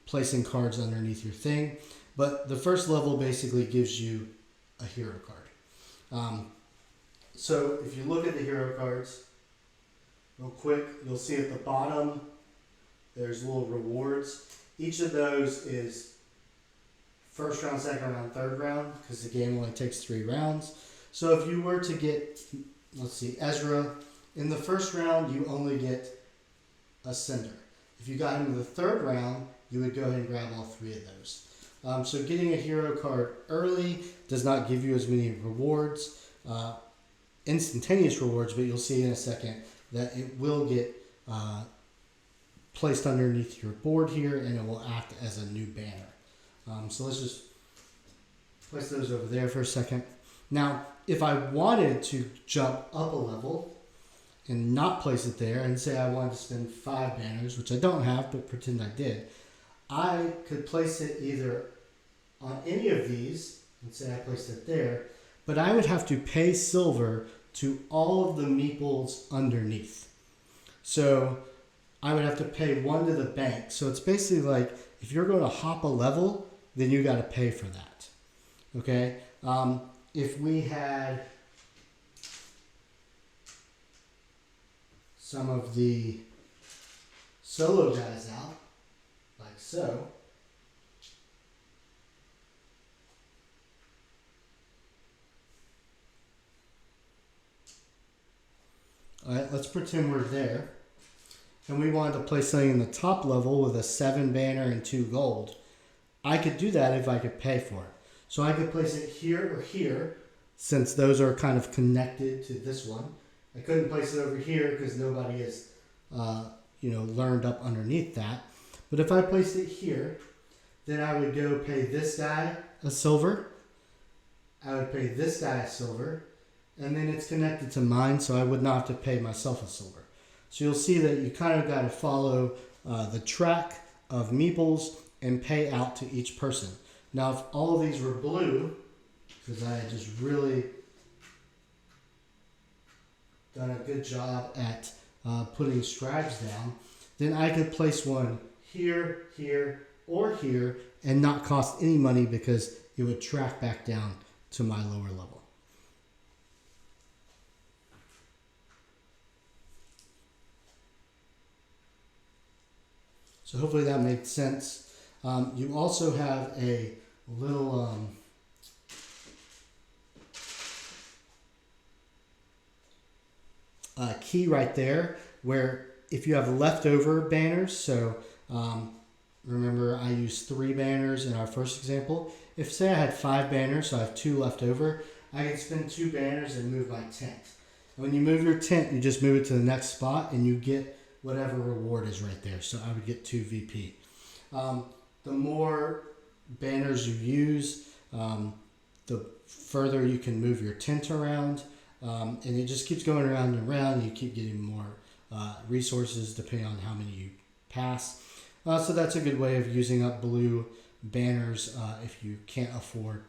placing cards underneath your thing. But the first level basically gives you a hero card. So if you look at the hero cards real quick, you'll see at the bottom there's little rewards. Each of those is first round, second round, third round, because the game only takes 3 rounds. So if you were to get, let's see, Ezra, in the first round you only get a cinder. If you got him in the third round, you would go ahead and grab all 3 of those. So getting a hero card early does not give you as many rewards, instantaneous rewards, but you'll see in a second that it will get placed underneath your board here, and it will act as a new banner. So let's just place those over there for a second. Now, if I wanted to jump up a level and not place it there, and say I wanted to spend 5 banners, which I don't have, but pretend I did, I could place it either on any of these, and say I placed it there, but I would have to pay silver to all of the meeples underneath. So I would have to pay 1 to the bank. So it's basically like if you're going to hop a level, then you got to pay for that. Okay? If we had some of the solo guys out, like so, all right, let's pretend we're there, and we wanted to place something in the top level with a 7 banner and 2 gold. I could do that if I could pay for it. So I could place it here or here, since those are kind of connected to this one. I couldn't place it over here because nobody has, learned up underneath that. But if I placed it here, then I would go pay this guy a silver. I would pay this guy a silver. And then it's connected to mine, so I would not have to pay myself a silver. So you'll see that you kind of got to follow the track of meeples and pay out to each person. Now, if all of these were blue, because I had just really done a good job at putting scribes down, then I could place one here, here, or here, and not cost any money because it would track back down to my lower level. So hopefully that made sense. You also have a little key right there where if you have leftover banners, so remember I used 3 banners in our first example. If say I had 5 banners, so I have 2 left over, I can spend 2 banners and move my tent. And when you move your tent, you just move it to the next spot and you get whatever reward is right there. So I would get 2 VP. The more banners you use, the further you can move your tent around. And it just keeps going around and around. You keep getting more resources depending on how many you pass. So that's a good way of using up blue banners if you can't afford,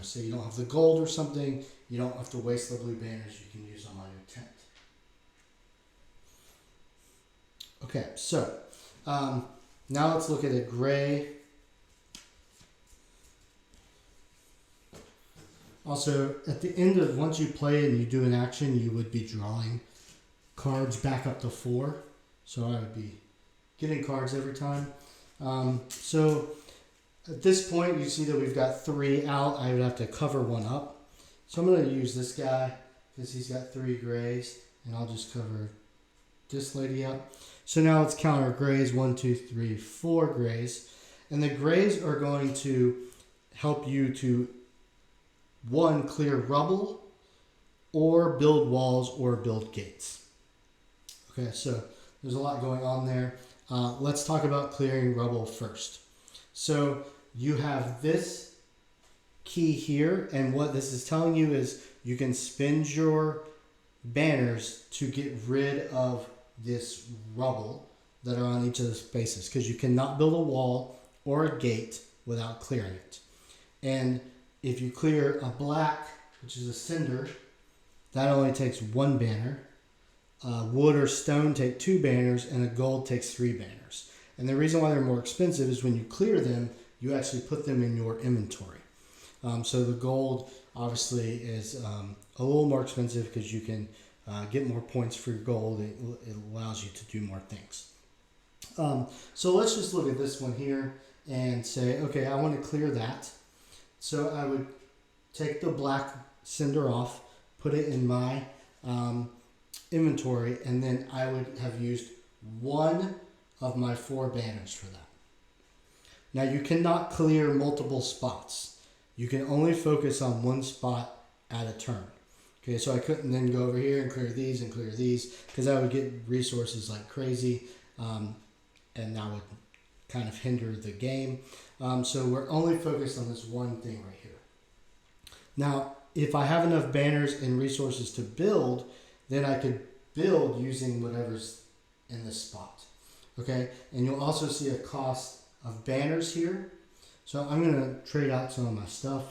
say you don't have the gold or something, you don't have to waste the blue banners, you can use them on your tent. Okay, so now let's look at a gray. Also, at the end of, once you play and you do an action, you would be drawing cards back up to 4. So I would be getting cards every time. So at this point, you see that we've got 3 out. I would have to cover one up. So I'm going to use this guy because he's got 3 grays, and I'll just cover this lady up. So now let's count our grays. 1, 2, 3, 4 grays. And the grays are going to help you to, 1, clear rubble, or build walls, or build gates. Okay, so there's a lot going on there. Let's talk about clearing rubble first. So you have this key here, and what this is telling you is you can spend your banners to get rid of this rubble that are on each of the spaces, because you cannot build a wall or a gate without clearing it. And if you clear a black, which is a cinder, that only takes 1 banner. Wood or stone take 2 banners, and a gold takes 3 banners. And the reason why they're more expensive is when you clear them, you actually put them in your inventory. So the gold obviously is a little more expensive because you can get more points for your gold. It allows you to do more things. So let's just look at this one here and say, okay, I want to clear that. So I would take the black cinder off, put it in my inventory, and then I would have used 1 of my 4 banners for that. Now you cannot clear multiple spots. You can only focus on 1 spot at a turn. Okay, so I couldn't then go over here and clear these because I would get resources like crazy, and that would kind of hinder the game. So we're only focused on this one thing right here. Now, if I have enough banners and resources to build, then I could build using whatever's in this spot. Okay, and you'll also see a cost of banners here. So I'm going to trade out some of my stuff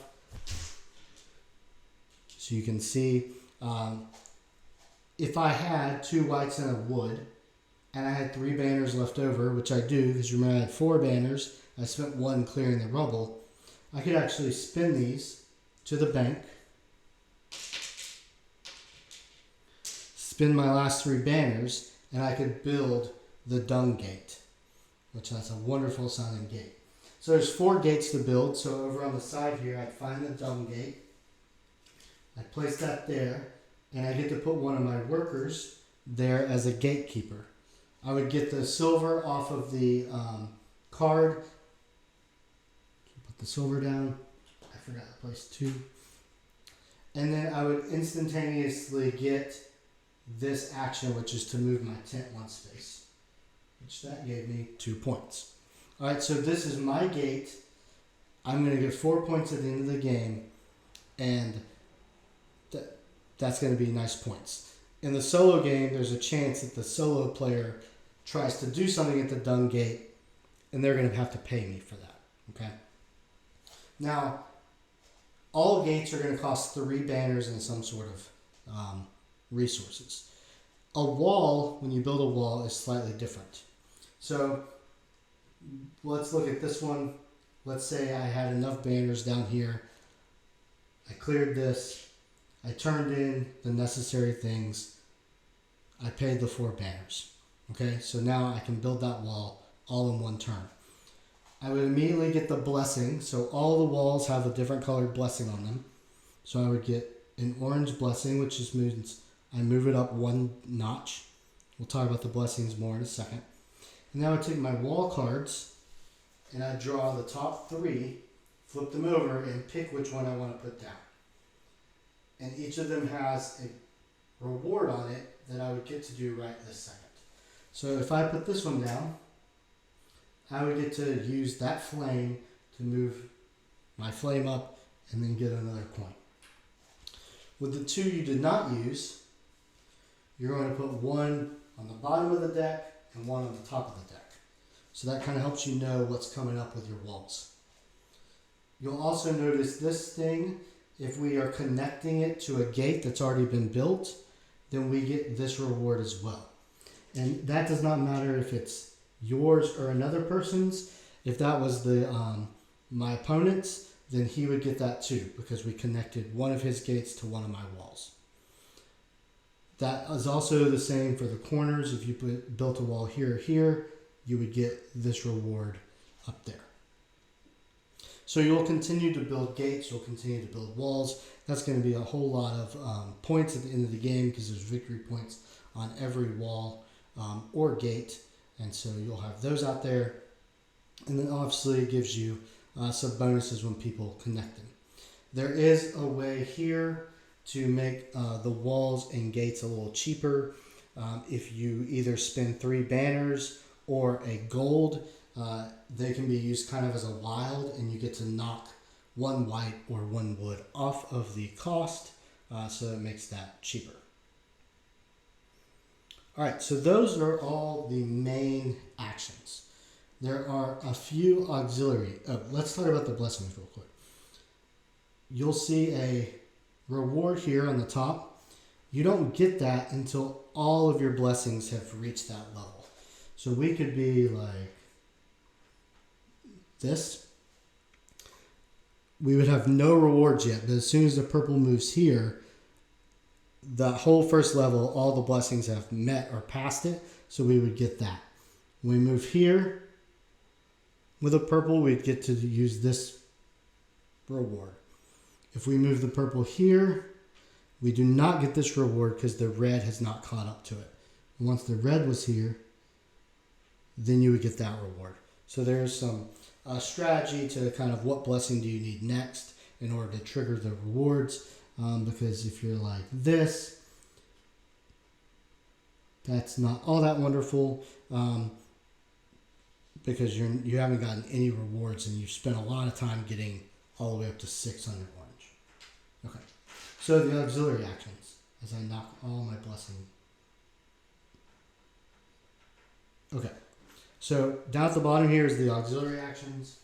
so you can see. If I had 2 whites and a wood, and I had 3 banners left over, which I do, because remember I had 4 banners, I spent 1 clearing the rubble, I could actually spin these to the bank, spin my last 3 banners, and I could build the dung gate, which that's a wonderful sounding gate. So there's 4 gates to build. So over on the side here, I'd find the dung gate, I'd place that there, and I get to put one of my workers there as a gatekeeper. I would get the silver off of the card. Put the silver down. I forgot to place 2. And then I would instantaneously get this action, which is to move my tent 1 space, which that gave me 2 points. All right, so this is my gate. I'm going to get 4 points at the end of the game, and that's going to be nice points. In the solo game, there's a chance that the solo player tries to do something at the dung gate, and they're going to have to pay me for that. Okay. Now, all gates are going to cost 3 banners and some sort of resources. A wall, when you build a wall, is slightly different. So let's look at this one. Let's say I had enough banners down here. I cleared this. I turned in the necessary things. I paid the 4 banners. Okay, so now I can build that wall all in 1 turn. I would immediately get the blessing. So all the walls have a different colored blessing on them. So I would get an orange blessing, which just means I move it up 1 notch. We'll talk about the blessings more in a second. And now I take my wall cards and I draw the top 3, flip them over, and pick which one I want to put down. And each of them has a reward on it that I would get to do right this second. So if I put this one down, I would get to use that flame to move my flame up and then get another coin. With the 2 you did not use, you're going to put 1 on the bottom of the deck and one on the top of the deck. So that kind of helps you know what's coming up with your walls. You'll also notice this thing, if we are connecting it to a gate that's already been built, then we get this reward as well. And that does not matter if it's yours or another person's. If that was my opponent's, then he would get that too, because we connected one of his gates to one of my walls. That is also the same for the corners. If you built a wall here or here, you would get this reward up there. So you'll continue to build gates, you'll continue to build walls. That's going to be a whole lot of points at the end of the game, because there's victory points on every wall or gate. And so you'll have those out there. And then obviously it gives you some bonuses when people connect them. There is a way here to make the walls and gates a little cheaper. If you either spend 3 banners or a gold, they can be used kind of as a wild, and you get to knock 1 white or 1 wood off of the cost, so it makes that cheaper. All right, so those are all the main actions. There are a few auxiliary. Let's talk about the blessings real quick. You'll see a reward here on the top. You don't get that until all of your blessings have reached that level. So we could be like this. We would have no rewards yet, but as soon as the purple moves here, the whole first level, all the blessings have met or passed it, so we would get that. When we move here with a purple, we'd get to use this reward. If we move the purple here, we do not get this reward because the red has not caught up to it. And once the red was here, then you would get that reward. So there's some strategy to kind of what blessing do you need next in order to trigger the rewards. Because if you're like this, that's not all that wonderful, because you haven't gotten any rewards and you've spent a lot of time getting all the way up to 600 orange. Okay, so the auxiliary actions, as I knock all my blessing. Okay, so down at the bottom here is the auxiliary actions.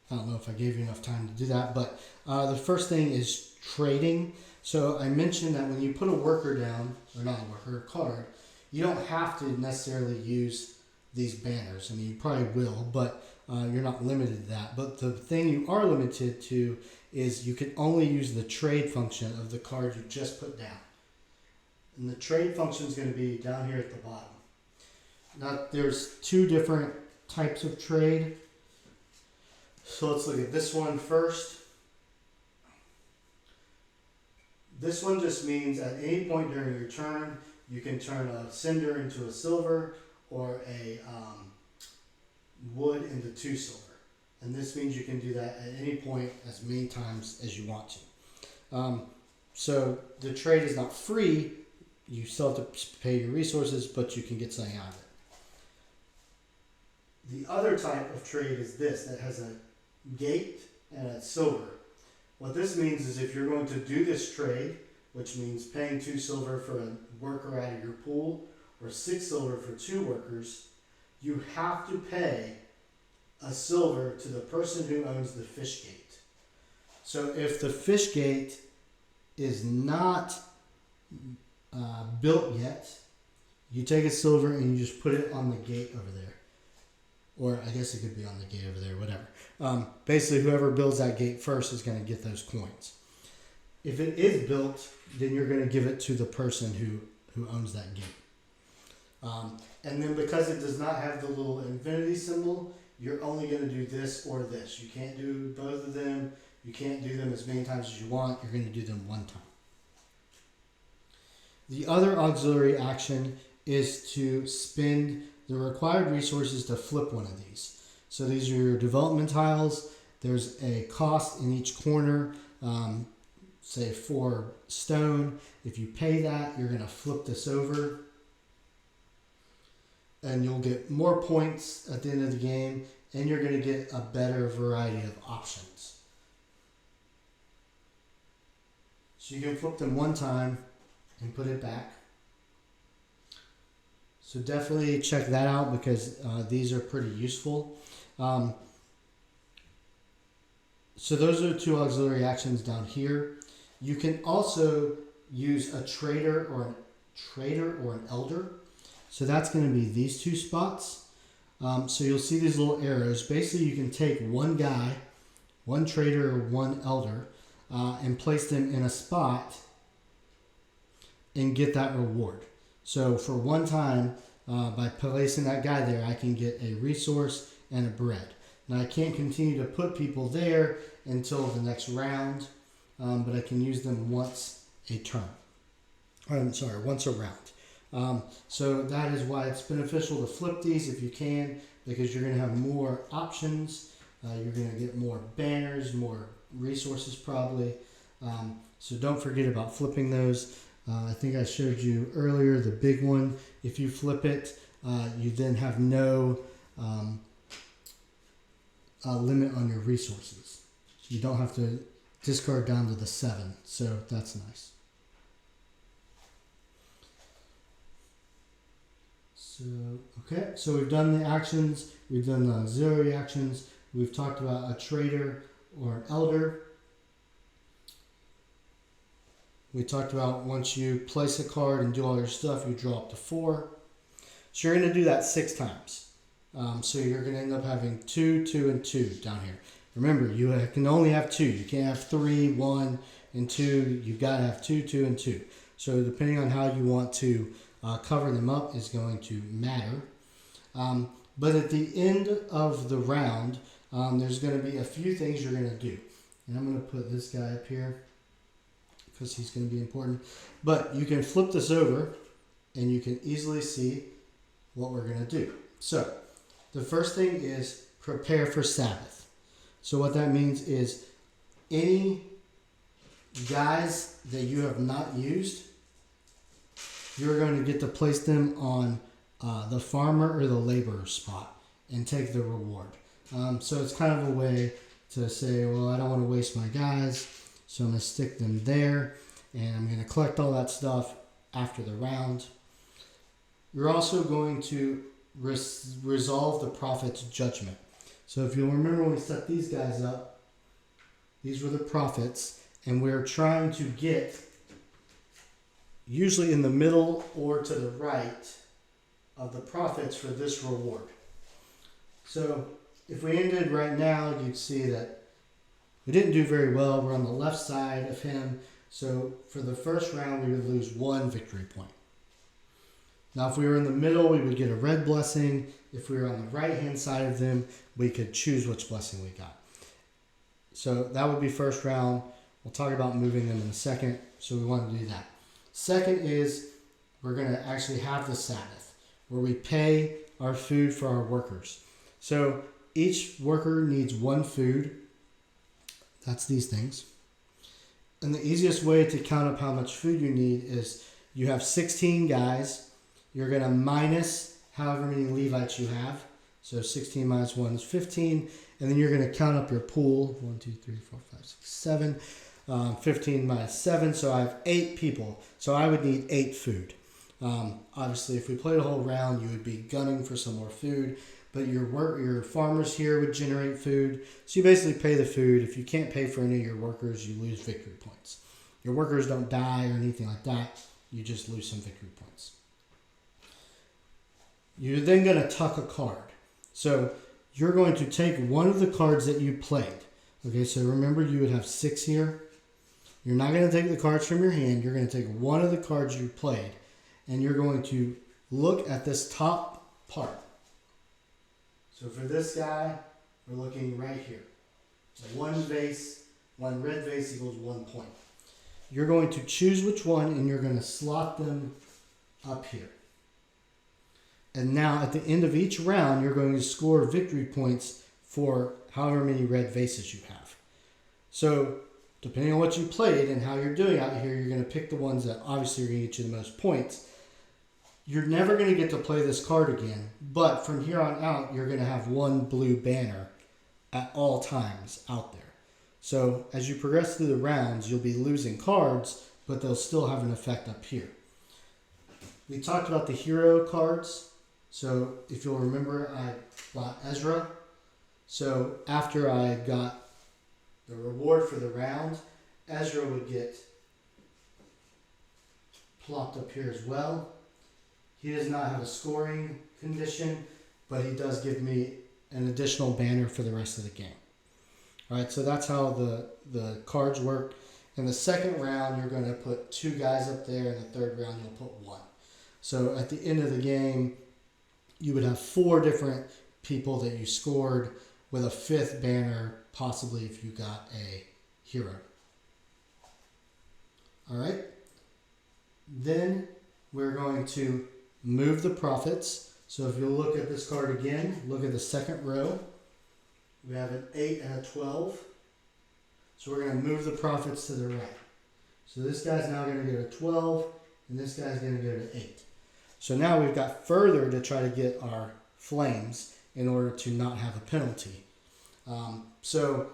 I don't know if I gave you enough time to do that, but the first thing is trading. So I mentioned that when you put a worker down, or not a worker, a card, you don't have to necessarily use these banners. I mean, you probably will, but you're not limited to that. But the thing you are limited to is you can only use the trade function of the card you just put down. And the trade function is going to be down here at the bottom. Now, there's 2 different types of trade. So let's look at this one first. This one just means at any point during your turn, you can turn a cinder into a silver or a wood into 2 silver. And this means you can do that at any point as many times as you want to. So the trade is not free. You still have to pay your resources, but you can get something out of it. The other type of trade is this, that has a gate and a silver. What this means is if you're going to do this trade, which means paying 2 silver for a worker out of your pool, or 6 silver for 2 workers, you have to pay a silver to the person who owns the fish gate. So if the fish gate is not built yet, you take a silver and you just put it on the gate over there. Or I guess it could be on the gate over there, whatever. Basically, whoever builds that gate first is going to get those coins. If it is built, then you're going to give it to the person who owns that gate. And then because it does not have the little infinity symbol, you're only going to do this or this. You can't do both of them. You can't do them as many times as you want. You're going to do them 1 time. The other auxiliary action is to spend the required resources to flip one of these. So these are your development tiles. There's a cost in each corner, say 4 stone. If you pay that, you're going to flip this over. And you'll get more points at the end of the game, and you're going to get a better variety of options. So So you can flip them one time and put it back. So definitely check that out because these are pretty useful. So those are 2 auxiliary actions down here. You can also use a trader or an elder. So that's going to be these 2 spots. So you'll see these little arrows. Basically, you can take one guy, one trader or one elder, and place them in a spot and get that reward. So for one time, by placing that guy there, I can get a resource and a bread. Now I can't continue to put people there until the next round, but I can use them once a turn. Once a round. So that is why it's beneficial to flip these if you can, because you're going to have more options. You're going to get more banners, more resources probably. So don't forget about flipping those. I think I showed you earlier the big one. If you flip it, you then have no limit on your resources. You don't have to discard down to the 7. So that's nice. So we've done the actions, we've done the auxiliary actions, we've talked about a trader or an elder. We talked about once you place a card and do all your stuff, you draw up to 4. So you're going to do that 6 times. So you're going to end up having 2, 2, and 2 down here. Remember, you can only have 2. You can't have 3, 1, and 2. You've got to have 2, 2, and 2. So depending on how you want to cover them up is going to matter. But at the end of the round, there's going to be a few things you're going to do. And I'm going to put this guy up here because he's going to be important. But you can flip this over and you can easily see what we're going to do. So the first thing is prepare for Sabbath. So what that means is any guys that you have not used, you're going to get to place them on the farmer or the laborer spot and take the reward. So it's kind of a way to say, well, I don't want to waste my guys, so I'm going to stick them there, and I'm going to collect all that stuff after the round. You're also going to resolve the prophet's judgment. So if you'll remember when we set these guys up, these were the prophets, and we're trying to get usually in the middle or to the right of the prophets for this reward. So if we ended right now, you'd see that we didn't do very well. We're on the left side of him. So for the first round, we would lose 1 victory point. Now, if we were in the middle, we would get a red blessing. If we were on the right-hand side of them, we could choose which blessing we got. So that would be first round. We'll talk about moving them in a second. So we want to do that. Second is we're going to actually have the Sabbath, where we pay our food for our workers. So each worker needs 1 food. That's these things. And the easiest way to count up how much food you need is you have 16 guys. You're going to minus however many Levites you have. So 16 minus 1 is 15. And then you're going to count up your pool. 1, 2, 3, 4, 5, 6, 7. 15 minus 7. So I have 8 people. So I would need 8 food. Obviously, if we played a whole round, you would be gunning for some more food. But your farmers here would generate food. So you basically pay the food. If you can't pay for any of your workers, you lose victory points. Your workers don't die or anything like that. You just lose some victory points. You're then going to tuck a card. So you're going to take one of the cards that you played. Okay, so remember you would have 6 here. You're not going to take the cards from your hand. You're going to take one of the cards you played. And you're going to look at this top part. So for this guy, we're looking right here. 1 vase, 1 red vase equals 1 point. You're going to choose which one and you're going to slot them up here. And now at the end of each round, you're going to score victory points for however many red vases you have. So depending on what you played and how you're doing out here, you're going to pick the ones that obviously are going to get you the most points. You're never going to get to play this card again, but from here on out, you're going to have 1 blue banner at all times out there. So as you progress through the rounds, you'll be losing cards, but they'll still have an effect up here. We talked about the hero cards. So if you'll remember, I bought Ezra. So after I got the reward for the round, Ezra would get plopped up here as well. He does not have a scoring condition, but he does give me an additional banner for the rest of the game. All right, so that's how the cards work. In the second round, you're going to put 2 guys up there. In the third round, you'll put 1. So at the end of the game, you would have 4 different people that you scored with a 5th banner, possibly if you got a hero. All right. Then we're going to move the profits. So if you look at this card again, look at the second row. We have an 8 and a 12. So we're going to move the profits to the right. So this guy's now going to go to 12, and this guy's going to go to 8. So now we've got further to try to get our flames in order to not have a penalty. So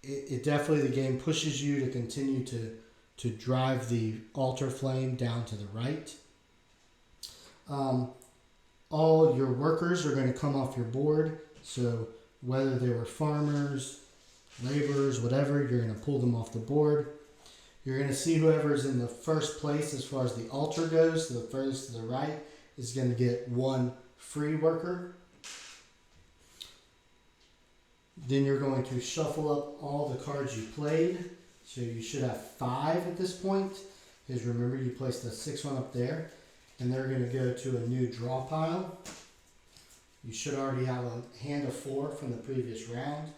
it definitely, the game pushes you to continue to drive the altar flame down to the right. All your workers are going to come off your board. So whether they were farmers, laborers, whatever, you're going to pull them off the board. You're going to see whoever's in the first place as far as the altar goes, to the furthest to the right, is going to get 1 free worker. Then you're going to shuffle up all the cards you played. So you should have 5 at this point, because remember you placed the 6th one up there, and they're going to go to a new draw pile. You should already have a hand of 4 from the previous round.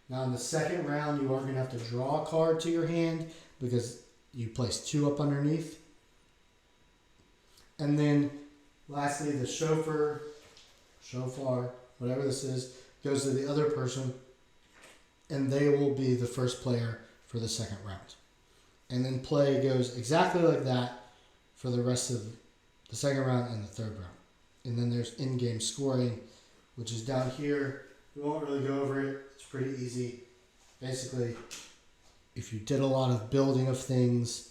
Now in the second round, you are going to have to draw a card to your hand because you placed 2 up underneath. And then lastly, the shofar, whatever this is, goes to the other person, and they will be the first player for the second round. And then play goes exactly like that for the rest of the second round and the third round. And then there's in-game scoring, which is down here. We won't really go over it. It's pretty easy. Basically, if you did a lot of building of things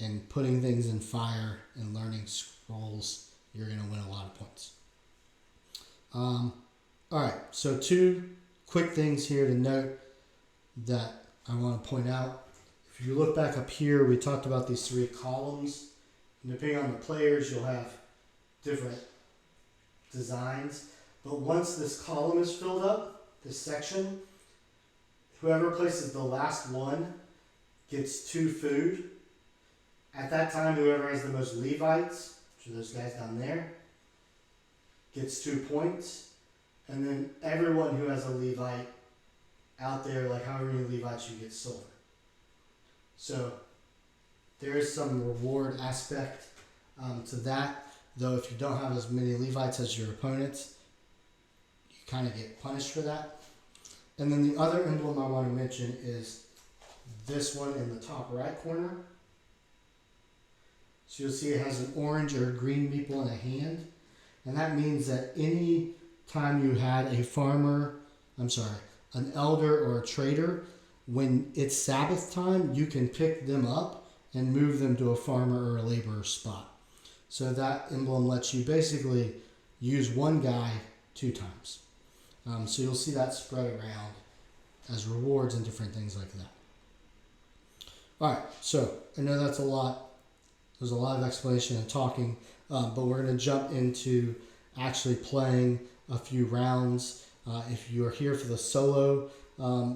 and putting things in fire and learning scrolls, you're going to win a lot of points. All right, so 2 quick things here to note that I want to point out. If you look back up here, we talked about these 3 columns. And depending on the players, you'll have different designs. But once this column is filled up, this section, whoever places the last one gets 2 food. At that time, whoever has the most Levites, which are those guys down there, gets 2 points. And then everyone who has a Levite out there, like however many Levites, you get silver. So there is some reward aspect to that. Though if you don't have as many Levites as your opponents, you kind of get punished for that. And then the other emblem I want to mention is this one in the top right corner. So you'll see it has an orange or a green meeple in a hand. And that means that any time you had an elder or a trader, when it's Sabbath time, you can pick them up and move them to a farmer or a laborer spot. So that emblem lets you basically use one guy 2 times. So you'll see that spread around as rewards and different things like that. All right, so I know that's a lot. There's a lot of explanation and talking, but we're going to jump into actually playing a few rounds. If you are here for the solo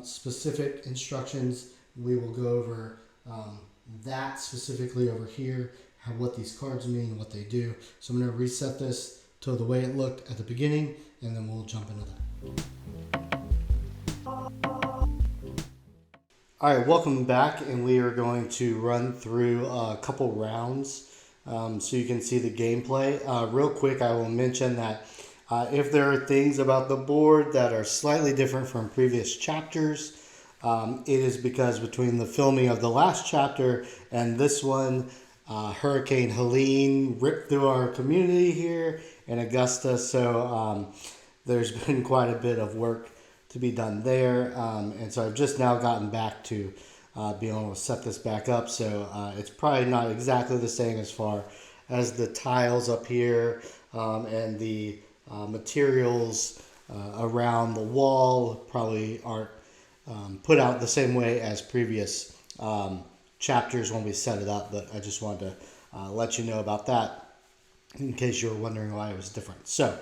specific instructions, we will go over that specifically over here, what these cards mean and what they do. So I'm going to reset this to the way it looked at the beginning, and then we'll jump into that. All right, welcome back, and we are going to run through a couple rounds so you can see the gameplay. Real quick, I will mention that if there are things about the board that are slightly different from previous chapters, it is because between the filming of the last chapter and this one, Hurricane Helene ripped through our community here in Augusta, so there's been quite a bit of work to be done there. And so I've just now gotten back to being able to set this back up. So it's probably not exactly the same as far as the tiles up here and the materials around the wall probably aren't put out the same way as previous chapters when we set it up. But I just wanted to let you know about that in case you were wondering why it was different. So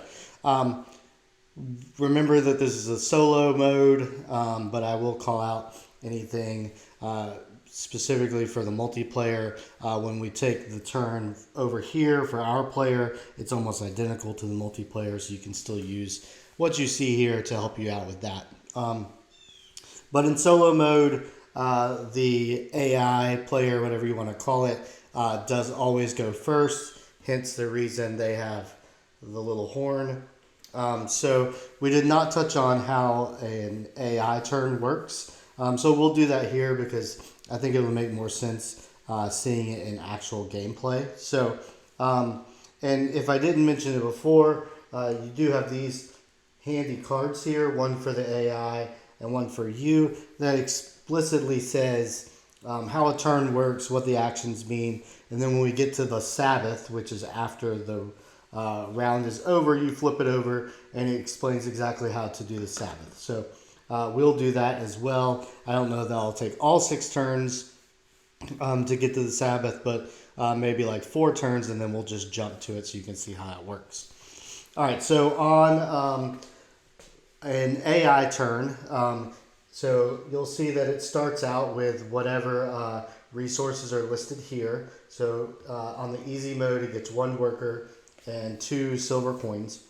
remember that this is a solo mode, but I will call out anything specifically for the multiplayer. When we take the turn over here for our player, it's almost identical to the multiplayer, so you can still use what you see here to help you out with that. But in solo mode, the AI player, whatever you want to call it, does always go first, hence the reason they have the little horn. So we did not touch on how an AI turn works. So we'll do that here because I think it would make more sense seeing it in actual gameplay. So, and if I didn't mention it before, you do have these handy cards here, one for the AI and one for you, that explicitly says how a turn works, what the actions mean, and then when we get to the Sabbath, which is after the round is over, you flip it over and it explains exactly how to do the Sabbath. So we'll do that as well. I don't know that I'll take all 6 turns to get to the Sabbath, but maybe like 4 turns, and then we'll just jump to it so you can see how it works. All right, so on an AI turn, so you'll see that it starts out with whatever resources are listed here. So on the easy mode, it gets 1 worker and 2 silver coins.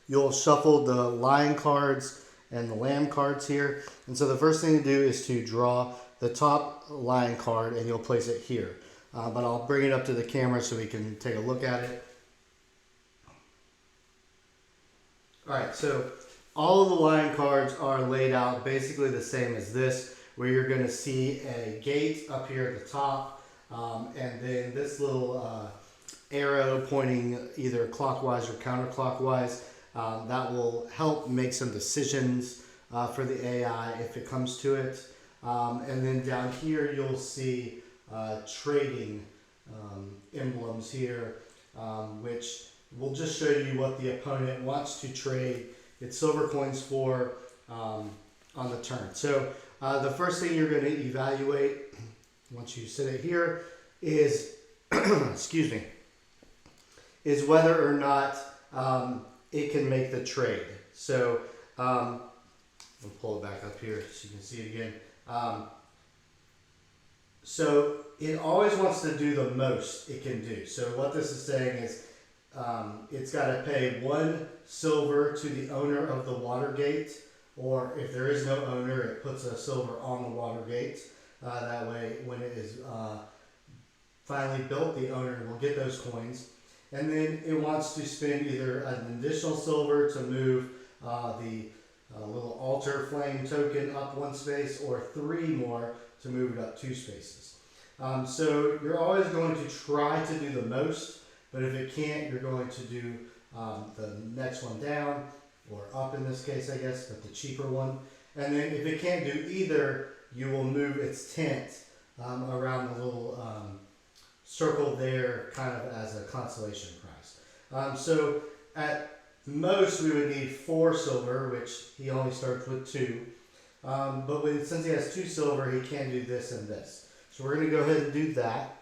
You'll shuffle the lion cards and the lamb cards here. And so the first thing to do is to draw the top lion card, and you'll place it here. But I'll bring it up to the camera so we can take a look at it. All right, so all of the lion cards are laid out basically the same as this, where you're going to see a gate up here at the top, and then this little arrow pointing either clockwise or counterclockwise. That will help make some decisions for the AI if it comes to it. And then down here you'll see trading emblems here, which will just show you what the opponent wants to trade its silver coins for on the turn. So the first thing you're going to evaluate once you set it here is, excuse me, is whether or not it can make the trade. So I'll pull it back up here so you can see it again. So it always wants to do the most it can do. So what this is saying is it's got to pay 1 silver to the owner of the water gate, or if there is no owner, it puts a silver on the water gate. That way, when it is finally built, the owner will get those coins. And then it wants to spend either an additional silver to move the little altar flame token up 1 space, or 3 more to move it up 2 spaces. So you're always going to try to do the most, but if it can't, you're going to do the next one down, or up in this case, I guess, but the cheaper one. And then if it can't do either, you will move its tent around the little circle there, kind of as a consolation prize. So at most we would need 4 silver, which he only starts with 2. But since he has 2 silver, he can do this and this. So we're going to go ahead and do that.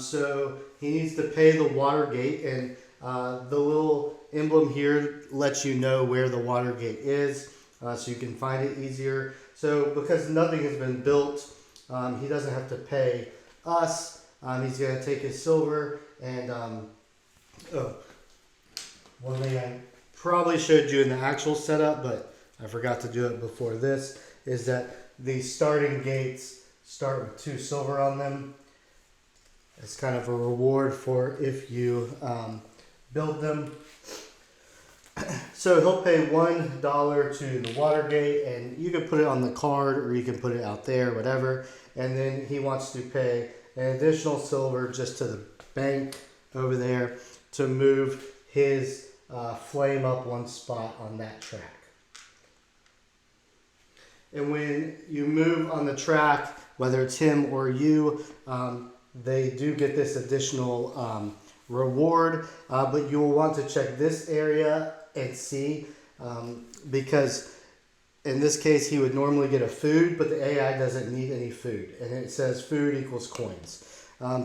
So he needs to pay the water gate, and the little emblem here lets you know where the water gate is, so you can find it easier. So because nothing has been built, he doesn't have to pay us. He's going to take his silver, and one thing I probably showed you in the actual setup, but I forgot to do it before this, is that the starting gates start with 2 silver on them. It's kind of a reward for if you build them. So he'll pay $1 to the water gate, and you can put it on the card or you can put it out there, whatever. And then he wants to pay an additional silver just to the bank over there to move his flame up 1 spot on that track. And when you move on the track, whether it's him or you, they do get this additional reward. But you will want to check this area and see, because in this case he would normally get a food, but the AI doesn't need any food. And it says food equals coins.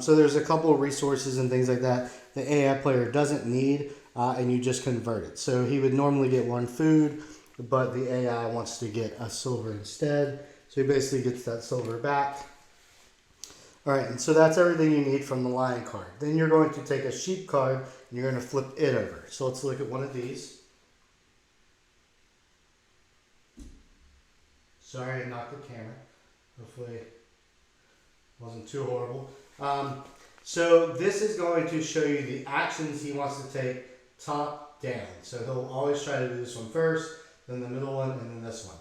So there's a couple of resources and things like that the AI player doesn't need, and you just convert it. So he would normally get one food, but the AI wants to get a silver instead. So he basically gets that silver back. All right, and so that's everything you need from the lion card. Then you're going to take a sheep card and you're going to flip it over. So let's look at one of these. Sorry, I knocked the camera. Hopefully it wasn't too horrible. So this is going to show you the actions he wants to take top down. So he'll always try to do this one first, then the middle one, and then this one.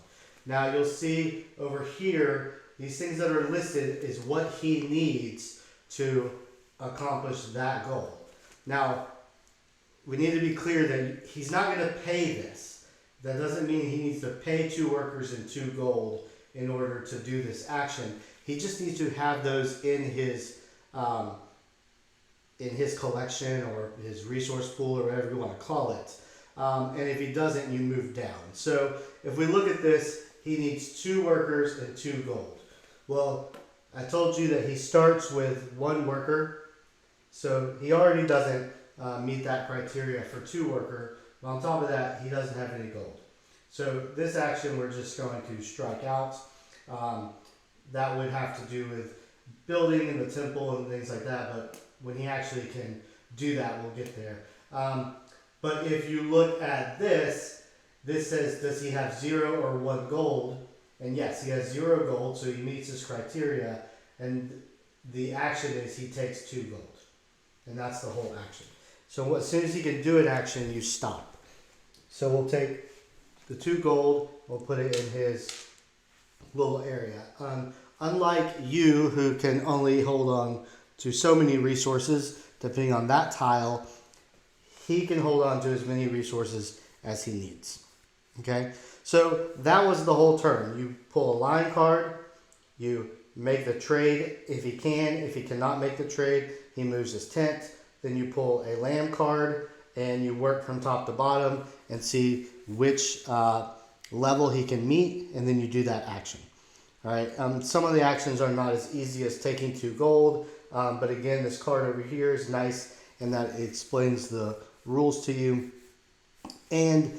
Now you'll see over here, these things that are listed is what he needs to accomplish that goal. Now, we need to be clear that he's not going to pay this. That doesn't mean he needs to pay 2 workers and 2 gold in order to do this action. He just needs to have those in his collection or his resource pool or whatever you want to call it. And if he doesn't, you move down. So if we look at this, he needs 2 workers and 2 gold. Well, I told you that he starts with 1 worker, so he already doesn't meet that criteria for 2 worker. But on top of that, he doesn't have any gold. So this action we're just going to strike out. That would have to do with building in the temple and things like that, but when he actually can do that, we'll get there. But if you look at this says, does he have 0 or 1 gold? And yes, he has 0 gold, so he meets this criteria. And the action is he takes 2 gold. And that's the whole action. So as soon as he can do an action, you stop. So we'll take the 2 gold, we'll put it in his little area. Unlike you, who can only hold on to so many resources, depending on that tile, he can hold on to as many resources as he needs. Okay, so that was the whole turn. You pull a line card, you make the trade if he can. If he cannot make the trade, he moves his tent. Then you pull a lamb card and you work from top to bottom and see which level he can meet, and then you do that action. All right. Some of the actions are not as easy as taking 2 gold, but again, this card over here is nice in that it explains the rules to you. And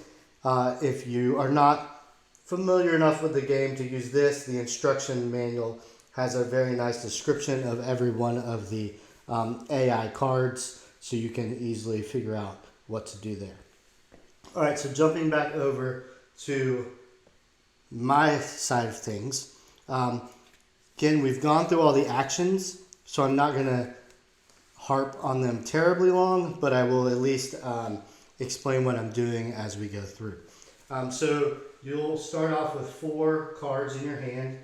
if you are not familiar enough with the game to use this, the instruction manual has a very nice description of every one of the AI cards, so you can easily figure out what to do there. All right, so jumping back over to my side of things. Again, we've gone through all the actions, so I'm not going to harp on them terribly long, but I will at least explain what I'm doing as we go through. So you'll start off with 4 cards in your hand.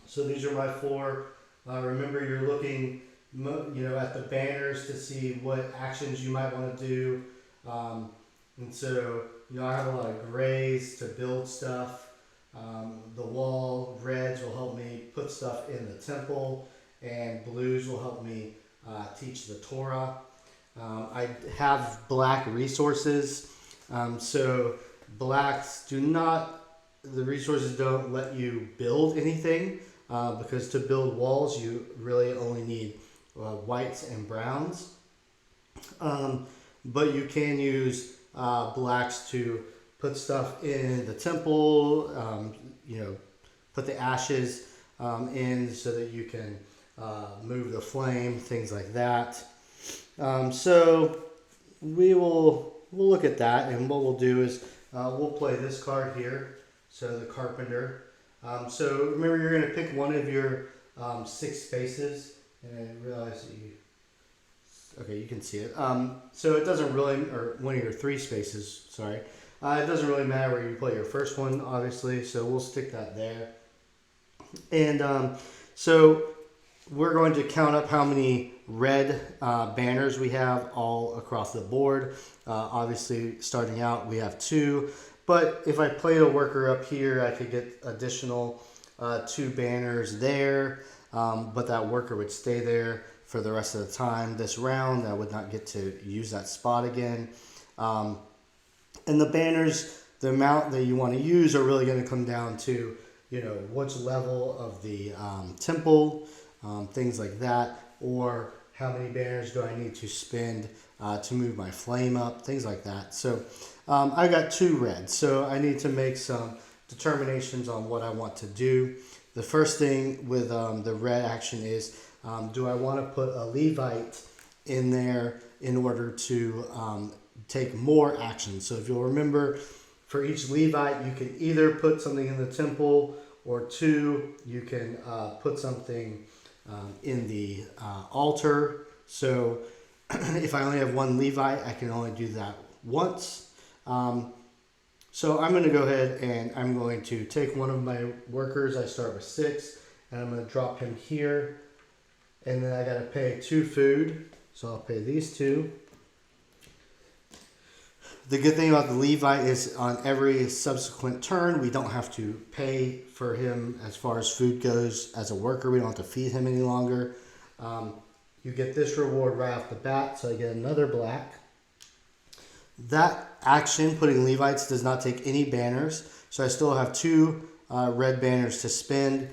So these are my 4. Remember, you're looking at the banners to see what actions you might want to do. And so, I have a lot of grays to build stuff. The wall, reds will help me put stuff in the temple, and blues will help me teach the Torah. I have black resources, so blacks the resources don't let you build anything, because to build walls you really only need whites and browns. But you can use blacks to put stuff in the temple, put the ashes in so that you can move the flame, things like that. So we'll look at that, and what we'll do is we'll play this card here, so the carpenter. So remember, you're going to pick one of your 6 spaces, and I realize that you can see it. So it doesn't really, or one of your 3 spaces, sorry. It doesn't really matter where you play your first one, obviously, so we'll stick that there. And so we're going to count up how many red banners we have all across the board. Obviously, starting out, we have 2, But if I played a worker up here, I could get additional 2 banners there, but that worker would stay there for the rest of the time this round. I would not get to use that spot again. And the banners, the amount that you want to use are really going to come down to, which level of the temple, things like that, or how many banners do I need to spend to move my flame up, things like that. So I got 2 reds, so I need to make some determinations on what I want to do. The first thing with the red action is, do I want to put a Levite in there in order to take more action? So if you'll remember, for each Levite, you can either put something in the temple, or 2, you can put something in the altar. So if I only have 1 Levite, I can only do that once. So I'm going to go ahead and I'm going to take one of my workers. I start with 6, and I'm going to drop him here. And then I got to pay 2 food. So I'll pay these 2. The good thing about the Levite is on every subsequent turn, we don't have to pay for him as far as food goes as a worker. We don't have to feed him any longer. You get this reward right off the bat, so I get another black. That action, putting Levites, does not take any banners, so I still have 2 red banners to spend.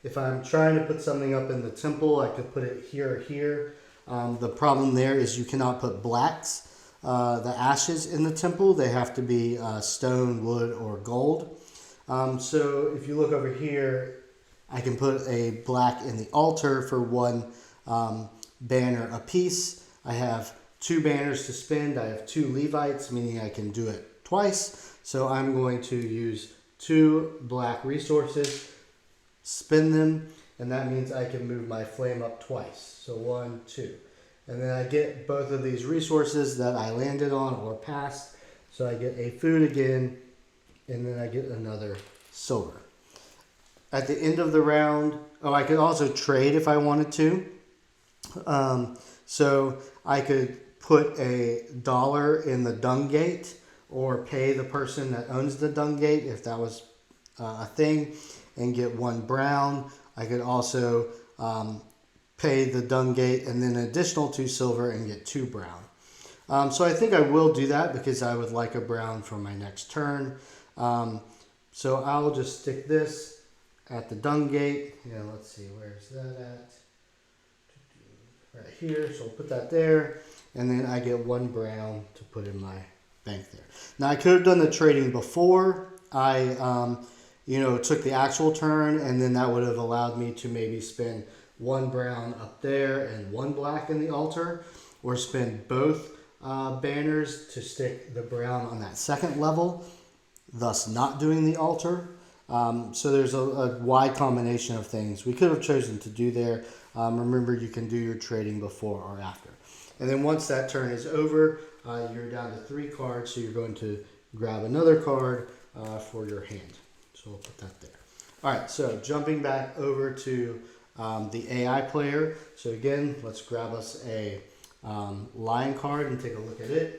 If I'm trying to put something up in the temple, I could put it here or here. The problem there is you cannot put blacks, the ashes, in the temple. They have to be stone, wood, or gold. So if you look over here, I can put a black in the altar for 1 banner apiece. I have 2 banners to spend. I have 2 Levites, meaning I can do it twice. So I'm going to use 2 black resources, spend them, and that means I can move my flame up twice. So 1, 2. And then I get both of these resources that I landed on or passed. So I get a food again, and then I get another silver. At the end of the round, I could also trade if I wanted to. So I could put $1 in the dung gate, or pay the person that owns the dung gate if that was a thing, and get 1 brown. I could also pay the dung gate and then an additional 2 silver and get 2 brown. So I think I will do that because I would like a brown for my next turn. So I'll just stick this at the dung gate. Let's see, where's that at? Right here, so I'll put that there, and then I get 1 brown to put in my bank there. Now I could have done the trading before I took the actual turn, and then that would have allowed me to maybe spend 1 brown up there and 1 black in the altar, or spend both banners to stick the brown on that second level, thus not doing the altar. So there's a wide combination of things we could have chosen to do there. Remember, you can do your trading before or after. And then once that turn is over, you're down to 3 cards, so you're going to grab another card for your hand. So we'll put that there. All right, so jumping back over to the AI player. So again, let's grab us a lion card and take a look at it.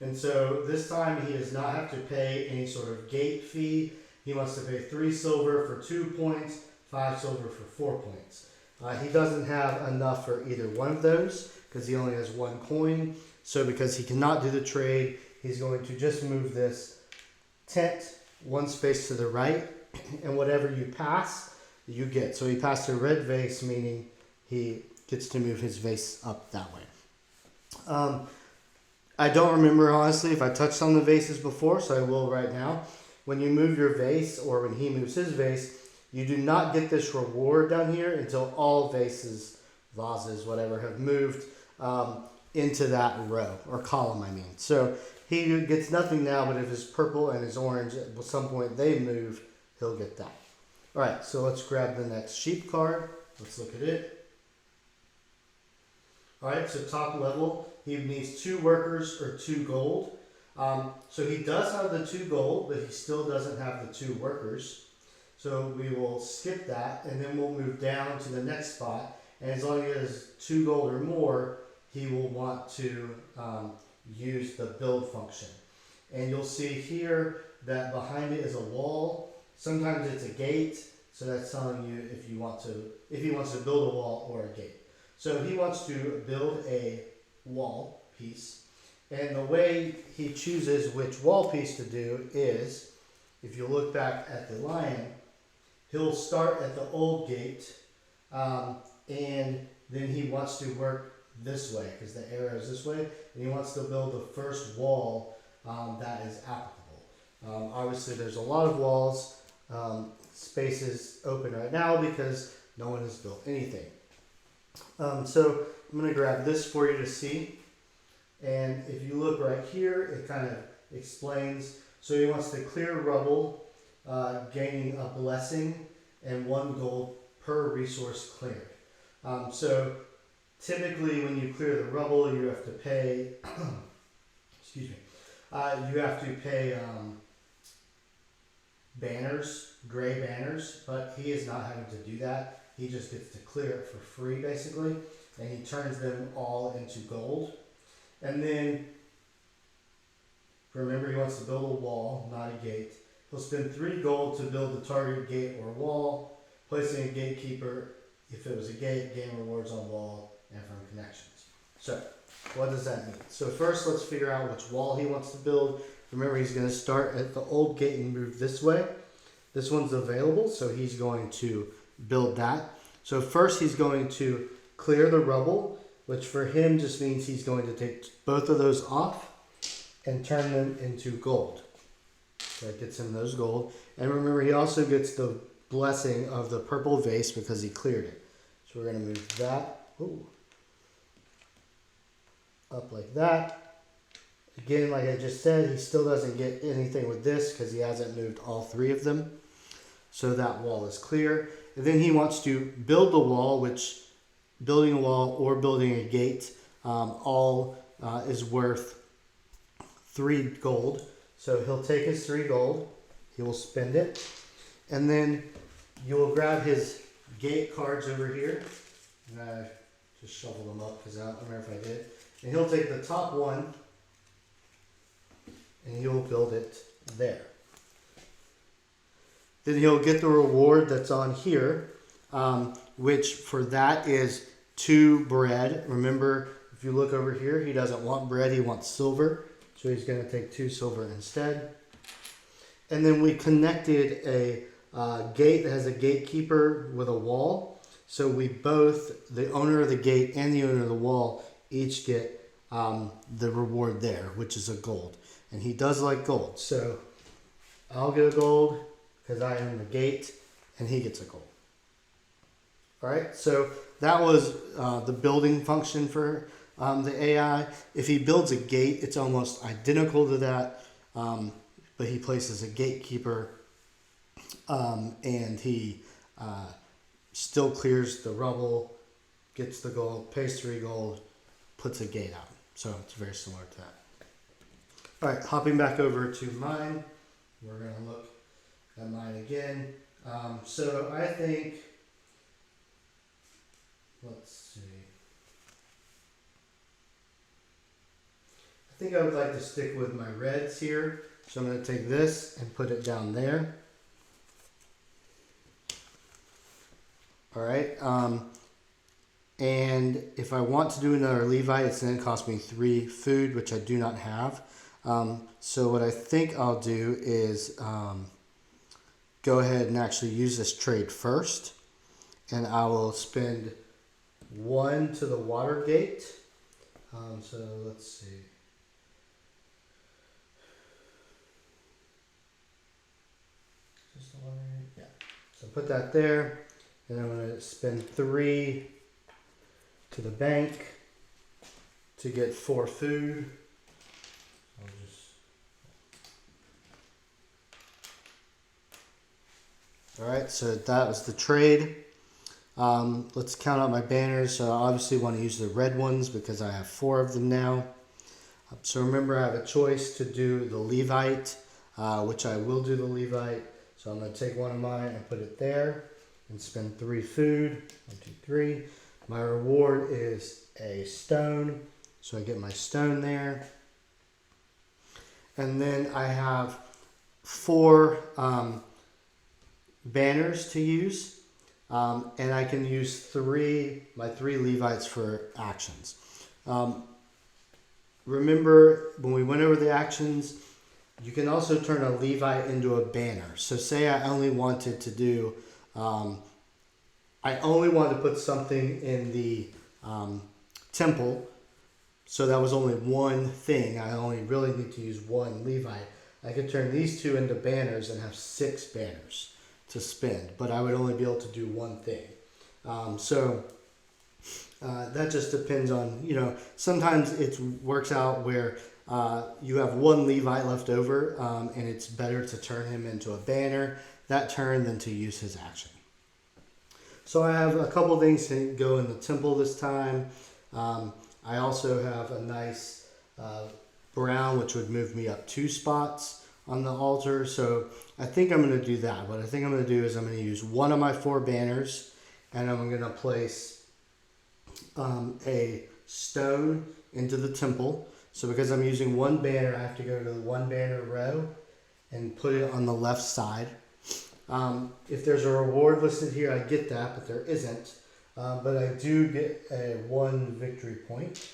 And so this time he does not have to pay any sort of gate fee. He wants to pay 3 silver for 2 points, 5 silver for 4 points. He doesn't have enough for either one of those because he only has 1 coin. So because he cannot do the trade, he's going to just move this tent 1 space to the right, and whatever you pass, you get. So he passed a red vase, meaning he gets to move his vase up that way. I don't remember, honestly, if I touched on the vases before, so I will right now. When you move your vase, or when he moves his vase, you do not get this reward down here until all vases, whatever, have moved into that row, or column, I mean. So he gets nothing now, but if his purple and his orange, at some point they move, he'll get that. All right, so let's grab the next sheep card. Let's look at it. All right, so top level, he needs 2 workers or 2 gold. So he does have the 2 gold, but he still doesn't have the 2 workers. So we will skip that, and then we'll move down to the next spot. And as long as he has 2 gold or more, he will want to use the build function. And you'll see here that behind it is a wall. Sometimes it's a gate, so that's telling you if he wants to build a wall or a gate. So he wants to build a wall piece, and the way he chooses which wall piece to do is, if you look back at the lion, he'll start at the old gate, and then he wants to work this way because the arrow is this way, and he wants to build the first wall that is applicable. Obviously, there's a lot of walls. Space is open right now because no one has built anything. So I'm going to grab this for you to see. And if you look right here, it kind of explains. So he wants to clear rubble, gaining a blessing and 1 gold per resource cleared. So typically when you clear the rubble, you have to pay, excuse me, you have to pay banners, gray banners, but he is not having to do that. He just gets to clear it for free basically, and he turns them all into gold. And then, remember, he wants to build a wall, not a gate. He'll spend 3 gold to build the target gate or wall, placing a gatekeeper. If it was a gate, gain rewards on wall and from connections. So, what does that mean? So first, let's figure out which wall he wants to build. Remember, he's going to start at the old gate and move this way. This one's available, so he's going to build that. So first, he's going to clear the rubble, which for him just means he's going to take both of those off and turn them into gold. So that gets him those gold. And remember, he also gets the blessing of the purple vase because he cleared it. So we're going to move that up like that. Again, like I just said, he still doesn't get anything with this because he hasn't moved all 3 of them. So that wall is clear. And then he wants to build the wall, which building a wall or building a gate all is worth 3 gold. So he'll take his 3 gold, he will spend it, and then you'll grab his gate cards over here. And I just shuffle them up because I don't remember if I did. And he'll take the top one and he'll build it there. Then he'll get the reward that's on here, which for that is 2 bread. Remember, if you look over here, he doesn't want bread, he wants silver. So he's going to take 2 silver instead. And then we connected a gate that has a gatekeeper with a wall. So we both, the owner of the gate and the owner of the wall, each get the reward there, which is a gold. And he does like gold. So I'll get a gold because I own the gate, and he gets a gold. All right, so that was the building function for the AI. If he builds a gate, it's almost identical to that, but he places a gatekeeper, and he still clears the rubble, gets the gold, pays 3 gold, puts a gate out. So it's very similar to that. All right, hopping back over to mine, we're going to look at mine again. So I think, let's see. I think I would like to stick with my reds here. So I'm going to take this and put it down there. All right. And if I want to do another Levite, it's going to cost me 3 food, which I do not have. So what I think I'll do is go ahead and actually use this trade first. And I will spend 1 to the water gate. So let's see. Yeah. So put that there. And I'm going to spend 3 to the bank to get 4 food. Alright, so that was the trade. Let's count out my banners. So I obviously want to use the red ones because I have 4 of them now. So remember, I have a choice to do the Levite, which I will do the Levite. So I'm going to take one of mine and put it there and spend 3 food. 1, 2, 3. My reward is a stone. So I get my stone there. And then I have 4 banners to use. And I can use my three Levites for actions. Remember when we went over the actions, you can also turn a Levite into a banner. So say I only wanted to do, I only wanted to put something in the temple. So that was only one thing. I only really need to use one Levite. I could turn these 2 into banners and have 6 banners to spend, but I would only be able to do one thing. That just depends on, sometimes it works out where you have one Levite left over, and it's better to turn him into a banner that turn than to use his action. So I have a couple things to go in the temple this time. I also have a nice brown, which would move me up 2 spots on the altar. So I think I'm going to do that. What I think I'm going to do is I'm going to use one of my 4 banners, and I'm going to place a stone into the temple. So because I'm using one banner, I have to go to the 1 banner row and put it on the left side. If there's a reward listed here, I get that, but there isn't. But I do get a 1 victory point.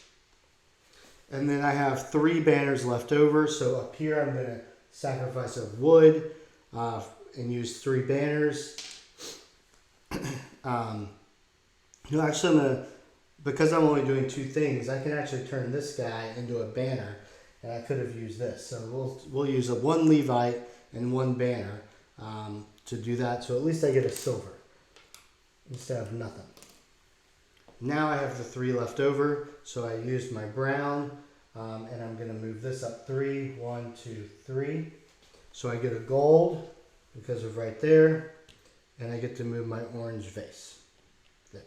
And then I have 3 banners left over. So up here, I'm going to sacrifice of wood and use 3 banners. Actually, because I'm only doing 2 things, I can actually turn this guy into a banner, and I could have used this. So we'll use a 1 Levite and 1 banner to do that. So at least I get a silver instead of nothing. Now I have the 3 left over, so I used my brown, and I'm going to move this up 3. 1, 2, 3. So I get a gold because of right there, and I get to move my orange vase there.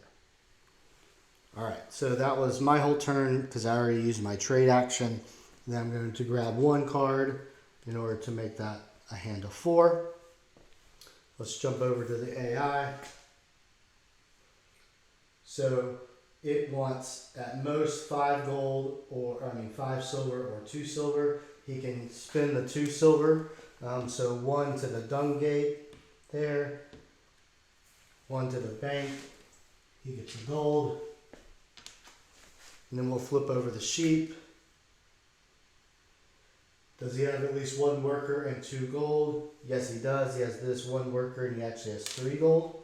All right, so that was my whole turn because I already used my trade action. Then I'm going to grab 1 card in order to make that a hand of 4. Let's jump over to the AI. So it wants at most 5 gold, 5 silver or 2 silver. He can spend the 2 silver. So 1 to the dung gate there, 1 to the bank. He gets a gold. And then we'll flip over the sheep. Does he have at least 1 worker and 2 gold? Yes, he does. He has this 1 worker and he actually has 3 gold.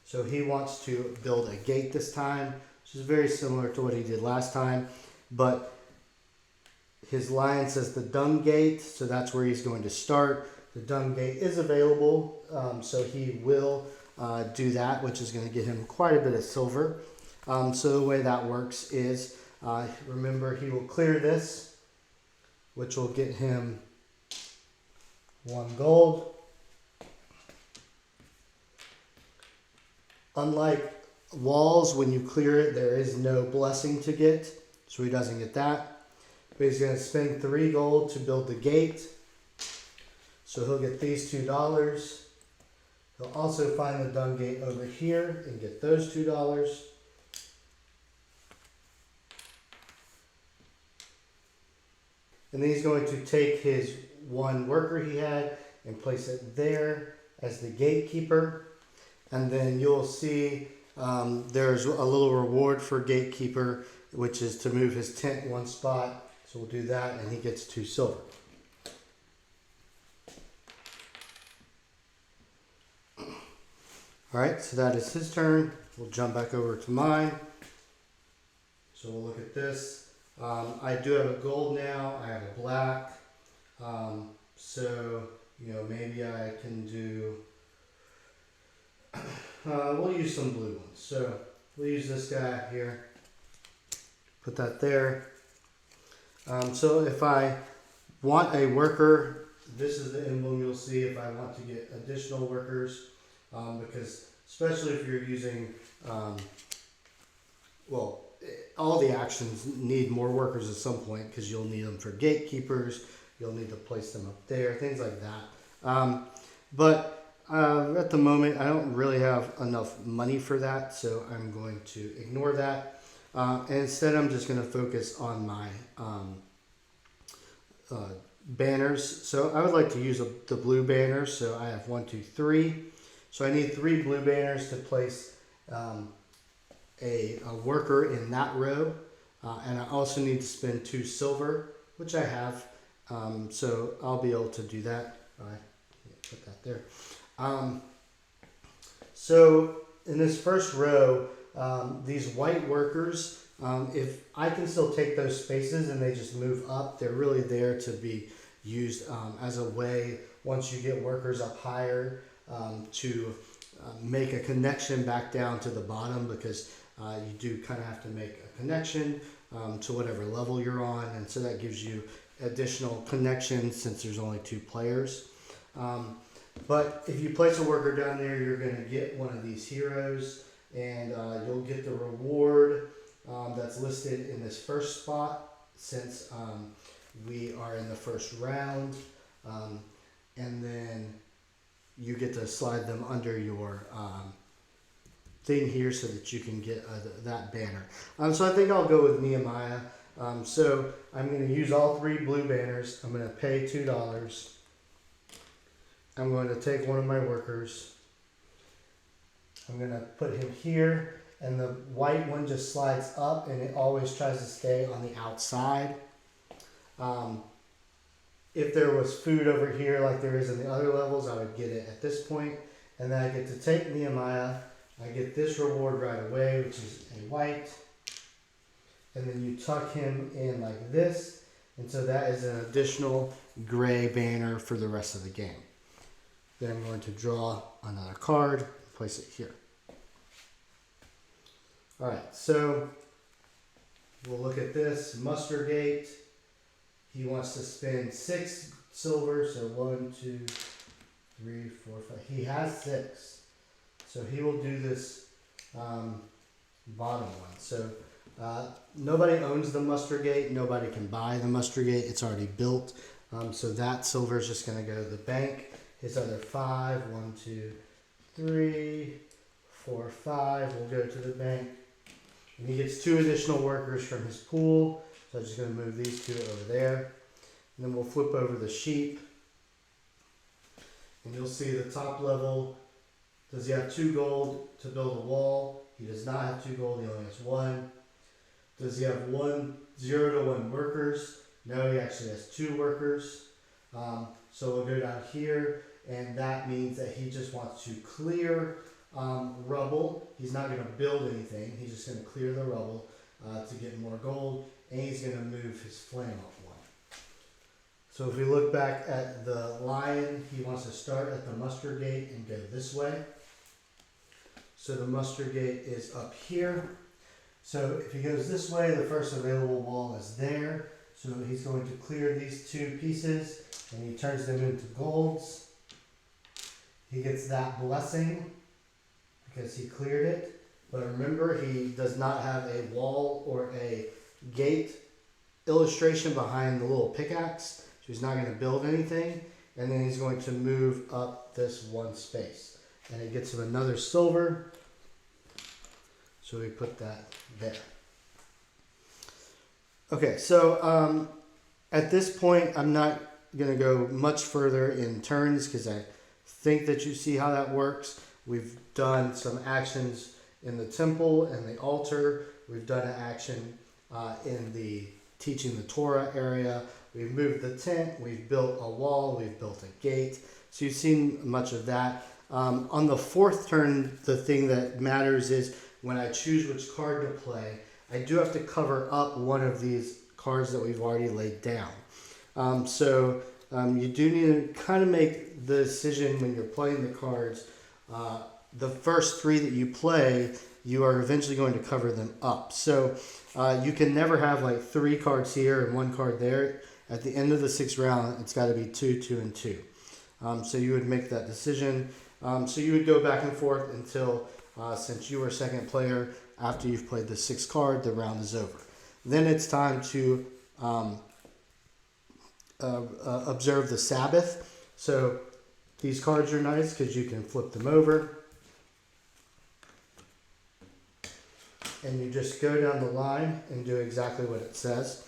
So he wants to build a gate this time, which is very similar to what he did last time. But his line says the dung gate, so that's where he's going to start. The dung gate is available, so he will do that, which is going to get him quite a bit of silver. So the way that works is, remember, he will clear this, which will get him 1 gold. Unlike walls, when you clear it, there is no blessing to get, so he doesn't get that. But he's going to spend 3 gold to build the gate, so he'll get these $2. He'll also find the dung gate over here and get those $2. And then he's going to take his 1 worker he had and place it there as the gatekeeper. And then you'll see there's a little reward for gatekeeper, which is to move his tent 1 spot. So we'll do that, and he gets 2 silver. All right, so that is his turn. We'll jump back over to mine. So we'll look at this. I do have a gold now. I have a black. So, maybe I can do... we'll use some blue ones. So we'll use this guy here. Put that there. So if I want a worker, this is the emblem you'll see if I want to get additional workers. Because especially if you're using, all the actions need more workers at some point because you'll need them for gatekeepers. You'll need to place them up there, things like that. But at the moment, I don't really have enough money for that, so I'm going to ignore that. And instead, I'm just going to focus on my banners. So I would like to use the blue banners. So I have 1, 2, 3. So I need 3 blue banners to place a worker in that row. And I also need to spend 2 silver, which I have. So I'll be able to do that. Put that there. So in this first row, these white workers, if I can still take those spaces and they just move up, they're really there to be used as a way, once you get workers up higher, to make a connection back down to the bottom, because you do kind of have to make a connection to whatever level you're on, and so that gives you additional connections since there's only 2 players. But if you place a worker down there, you're going to get one of these heroes, and you'll get the reward that's listed in this first spot, since we are in the first round, and then you get to slide them under your thing here so that you can get that banner. So I think I'll go with Nehemiah. So I'm going to use all 3 blue banners. I'm going to pay $2. I'm going to take one of my workers. I'm going to put him here, and the white one just slides up, and it always tries to stay on the outside. If there was food over here like there is in the other levels, I would get it at this point. And then I get to take Nehemiah. I get this reward right away, which is a white. And then you tuck him in like this. And so that is an additional gray banner for the rest of the game. Then I'm going to draw another card, place it here. All right, so we'll look at this. Mustergate. He wants to spend 6 silver, so 1, 2, 3, 4, 5. He has 6, so he will do this bottom one. So nobody owns the Mustergate. Nobody can buy the Mustergate. It's already built. So that silver is just going to go to the bank. His other 5, 1, 2, 3, 4, 5 will go to the bank. And he gets 2 additional workers from his pool. So I'm just going to move these 2 over there. And then we'll flip over the sheep. And you'll see the top level. Does he have 2 gold to build a wall? He does not have 2 gold. He only has 1. Does he have 0 to 1 workers? No, he actually has 2 workers. So we'll go down here. And that means that he just wants to clear rubble. He's not going to build anything. He's just going to clear the rubble to get more gold. And he's going to move his flame up 1. So if we look back at the lion, he wants to start at the Mustergate and go this way. So the Mustergate is up here. So if he goes this way, the first available wall is there. So he's going to clear these 2 pieces, and he turns them into golds. He gets that blessing because he cleared it. But remember, he does not have a wall or a gate illustration behind the little pickaxe. So he's not going to build anything. And then he's going to move up this 1 space. And it gets him another silver. So we put that there. Okay, so at this point, I'm not going to go much further in turns because I think that you see how that works. We've done some actions in the temple and the altar. We've done an action in the teaching the Torah area. We've moved the tent. We've built a wall. We've built a gate. So you've seen much of that. On the 4th turn, the thing that matters is when I choose which card to play, I do have to cover up one of these cards that we've already laid down. You do need to kind of make the decision when you're playing the cards. The first 3 that you play, you are eventually going to cover them up. So you can never have like 3 cards here and 1 card there. At the end of the 6th round, it's got to be 2, 2, and 2. So you would make that decision. So you would go back and forth until, since you were second player, after you've played the 6th card, the round is over. Then it's time to observe the Sabbath. So these cards are nice because you can flip them over. And you just go down the line and do exactly what it says.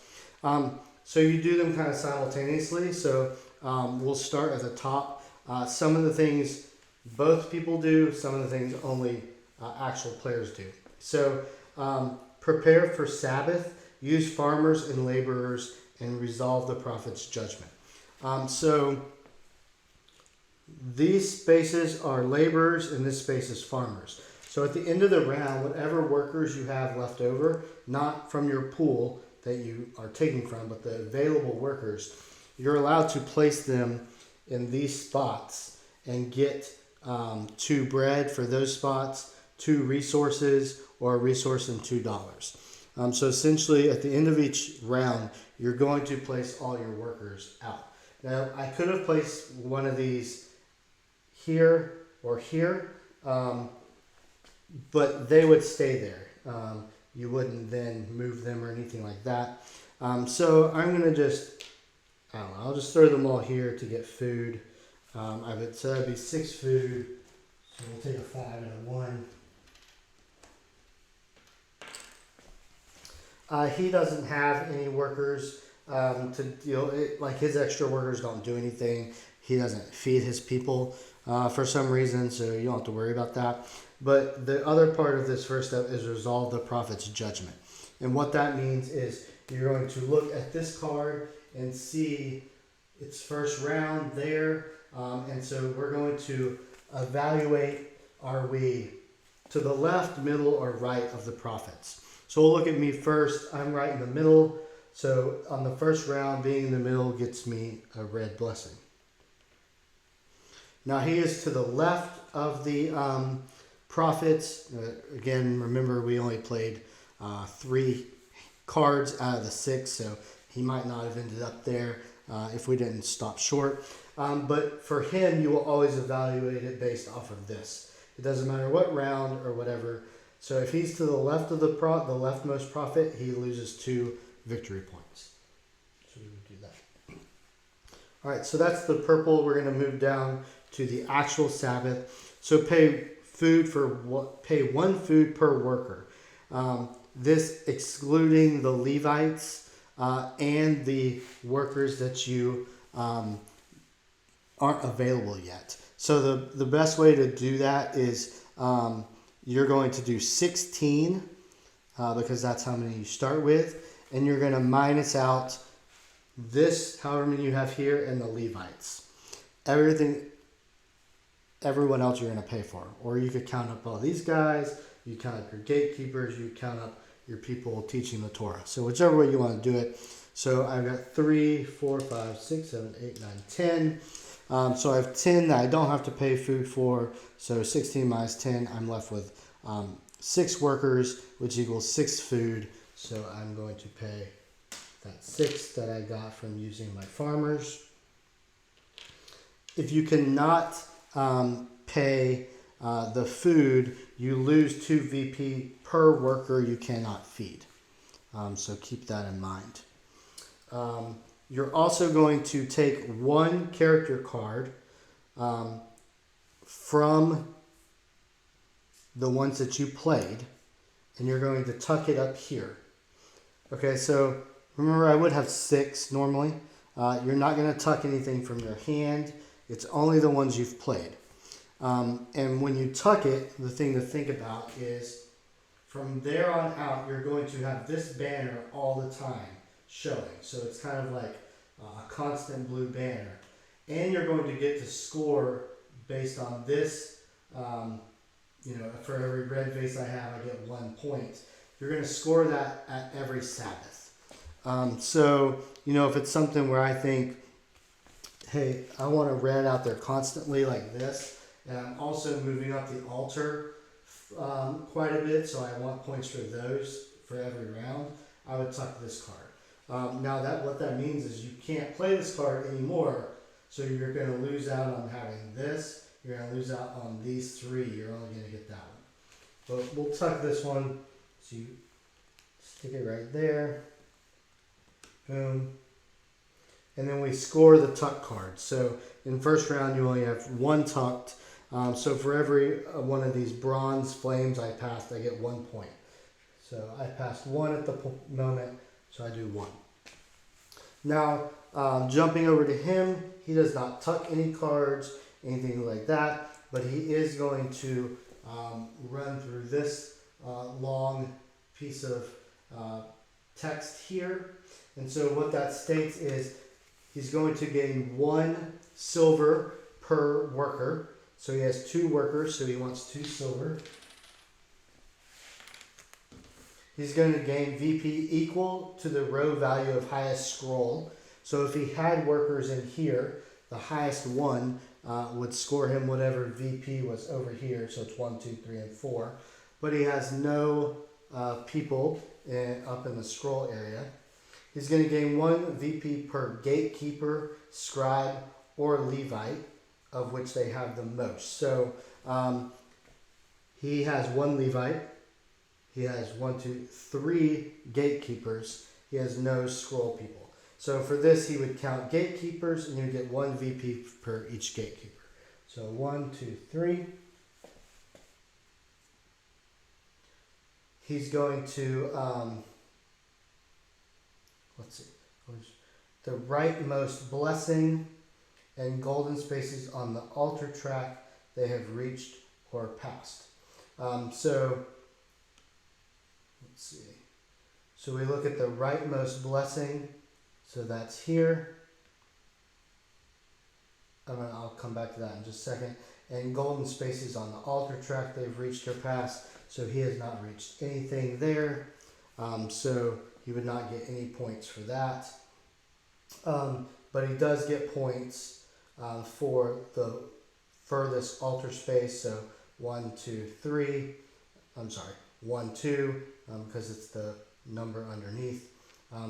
So you do them kind of simultaneously. So we'll start at the top. Some of the things both people do, some of the things only actual players do. So prepare for Sabbath, use farmers and laborers, and resolve the prophet's judgment. So these spaces are laborers and this space is farmers. So at the end of the round, whatever workers you have left over, not from your pool that you are taking from, but the available workers, you're allowed to place them in these spots and get 2 bread for those spots, 2 resources, or a resource and $2. So essentially, at the end of each round, you're going to place all your workers out. Now, I could have placed one of these here or here, but they would stay there. You wouldn't then move them or anything like that. So I'm going to just, I don't know, I'll just throw them all here to get food. So that'd be 6 food. So we'll take a 5 and a 1. He doesn't have any workers to deal. Like his extra workers don't do anything. He doesn't feed his people for some reason, so you don't have to worry about that. But the other part of this first step is resolve the prophet's judgment. And what that means is you're going to look at this card and see its first round there. And so we're going to evaluate, are we to the left, middle, or right of the prophets? So we'll look at me first. I'm right in the middle. So on the first round, being in the middle gets me a red blessing. Now he is to the left of the prophets. Again, remember we only played 3 cards out of the 6, so he might not have ended up there if we didn't stop short. But for him, you will always evaluate it based off of this. It doesn't matter what round or whatever. So if he's to the left of the leftmost prophet, he loses 2 victory points. So we would do that. All right, so that's the purple. We're going to move down to the actual Sabbath. So pay 1 food per worker. This excluding the Levites and the workers that you aren't available yet. So the best way to do that is you're going to do 16 because that's how many you start with, and you're going to minus out this, however many you have here, and the Levites. Everyone else you're going to pay for. Or you could count up all these guys, you count up your gatekeepers, you count up your people teaching the Torah. So whichever way you want to do it. So I've got 3, 4, 5, 6, 7, 8, 9, 10. So I have 10 that I don't have to pay food for. So 16 minus 10, I'm left with 6 workers, which equals 6 food. So I'm going to pay that 6 that I got from using my farmers. If you cannot pay the food, you lose 2 VP per worker you cannot feed. So keep that in mind. You're also going to take 1 character card from the ones that you played, and you're going to tuck it up here. Okay, so remember I would have 6 normally. You're not going to tuck anything from your hand. It's only the ones you've played. And when you tuck it, the thing to think about is from there on out, you're going to have this banner all the time showing. So it's kind of like a constant blue banner. And you're going to get to score based on this. For every red face I have, I get 1 point. You're going to score that at every Sabbath. If it's something where I think, hey, I want a red out there constantly like this, and I'm also moving up the altar quite a bit, so I want points for those for every round, I would tuck this card. What that means is you can't play this card anymore, so you're going to lose out on having this. You're going to lose out on these 3. You're only going to get that one. But we'll tuck this one, so you stick it right there. Boom. And then we score the tuck card. So in first round, you only have 1 tucked. So for every one of these bronze flames I passed, I get 1 point. So I passed 1 at the moment, so I do 1. Now, jumping over to him, he does not tuck any cards, anything like that, but he is going to run through this long piece of text here. And so what that states is he's going to gain 1 silver per worker. So he has 2 workers, so he wants 2 silver. He's going to gain VP equal to the row value of highest scroll. So if he had workers in here, the highest one would score him whatever VP was over here. So it's 1, 2, 3, and 4. But he has no people up in the scroll area. He's going to gain 1 VP per gatekeeper, scribe, or Levite, of which they have the most. So he has 1 Levite. He has 1, 2, 3 gatekeepers. He has no scroll people. So for this, he would count gatekeepers, and you would get 1 VP per each gatekeeper. So 1, 2, 3. He's going to, let's see, the rightmost blessing and golden spaces on the altar track they have reached or passed. So let's see. So we look at the rightmost blessing. So that's here. I'll come back to that in just a second. And golden spaces on the altar track they've reached or passed. So he has not reached anything there. So he would not get any points for that. But he does get points for the furthest altar space. So 1, 2, 3. 1, 2, because it's the number underneath.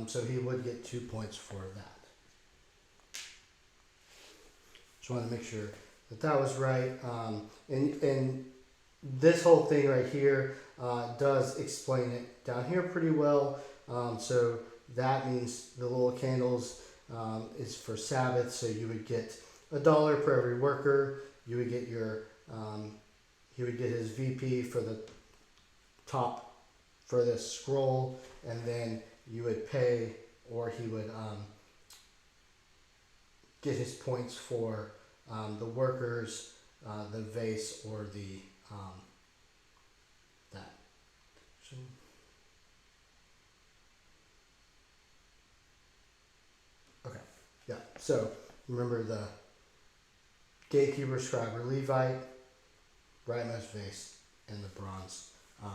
So he would get 2 points for that. Just want to make sure that was right. And this whole thing right here does explain it down here pretty well. So that means the little candles is for Sabbath. So you would get $1 per every worker. You would get your he would get his VP for the top for this scroll, and then you would pay, or he would get his points for the workers, the vase, or the that. So, okay, yeah. So remember the gatekeeper, scribe, or Levite, rightmost vase, and the bronze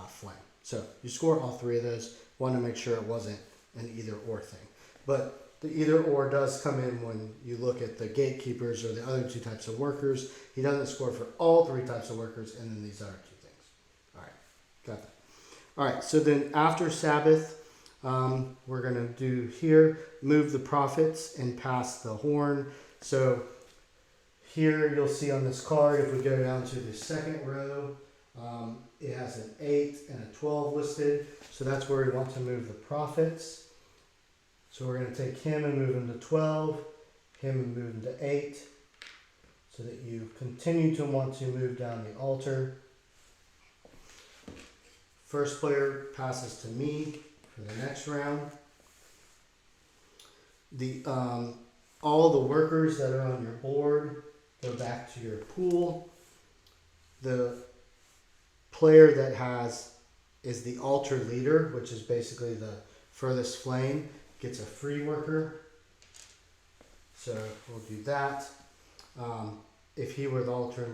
flame. So you score all 3 of those. Want to make sure it wasn't an either or thing. But the either or does come in when you look at the gatekeepers or the other 2 types of workers. He doesn't score for all 3 types of workers, and then these other 2 things. All right, got that. All right, so then after Sabbath, we're going to do here, move the prophets and pass the horn. So here you'll see on this card, if we go down to the second row, it has an 8 and a 12 listed. So that's where we want to move the prophets. So we're going to take him and move him to 12, him and move him to 8, so that you continue to want to move down the altar. First player passes to me for the next round. All the workers that are on your board go back to your pool. The player that is the altar leader, which is basically the furthest flame, gets a free worker. So we'll do that. If he were the altar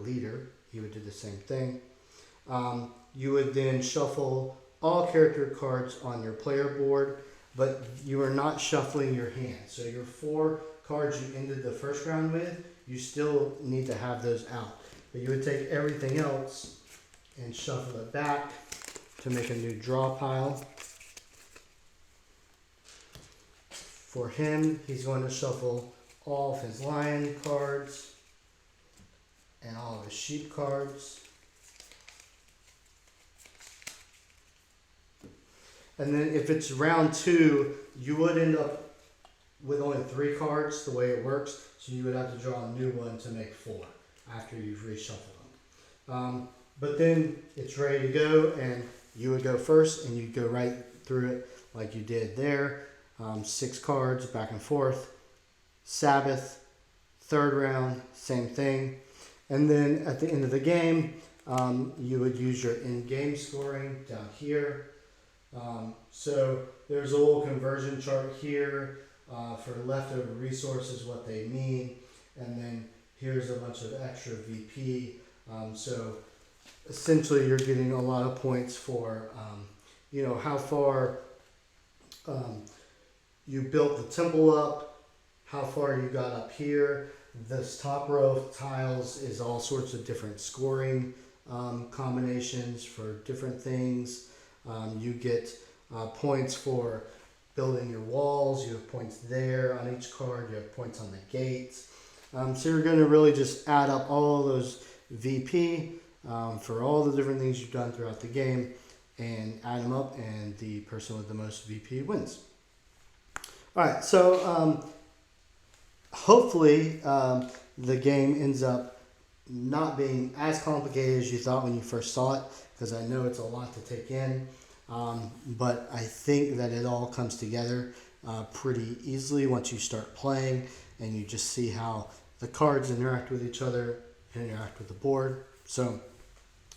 leader, he would do the same thing. You would then shuffle all character cards on your player board, but you are not shuffling your hand. So your 4 cards you ended the first round with, you still need to have those out. But you would take everything else and shuffle it back to make a new draw pile. For him, he's going to shuffle all of his lion cards and all of his sheep cards. And then if it's round 2, you would end up with only 3 cards the way it works. So you would have to draw a new one to make 4 after you've reshuffled them. But then it's ready to go, and you would go first, and you'd go right through it like you did there. 6 cards back and forth. Sabbath, third round, same thing. And then at the end of the game, you would use your in-game scoring down here. So there's a little conversion chart here for leftover resources, what they mean. And then here's a bunch of extra VP. So essentially you're getting a lot of points for, how far you built the temple up, how far you got up here. This top row of tiles is all sorts of different scoring combinations for different things. You get points for building your walls. You have points there on each card. You have points on the gates. So you're going to really just add up all of those VP for all the different things you've done throughout the game and add them up, and the person with the most VP wins. All right, so hopefully the game ends up not being as complicated as you thought when you first saw it, because I know it's a lot to take in. But I think that it all comes together pretty easily once you start playing and you just see how the cards interact with each other and interact with the board. So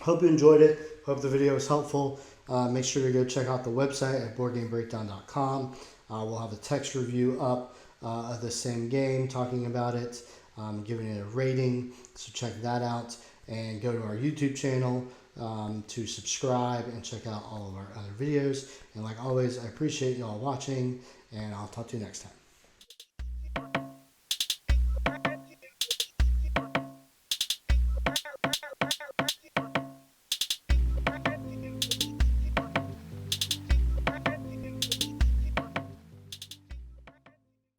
hope you enjoyed it. Hope the video was helpful. Make sure to go check out the website at boardgamebreakdown.com. We'll have a text review up of the same game, talking about it, giving it a rating. So check that out, and go to our YouTube channel to subscribe and check out all of our other videos. And like always, I appreciate y'all watching, and I'll talk to you next time.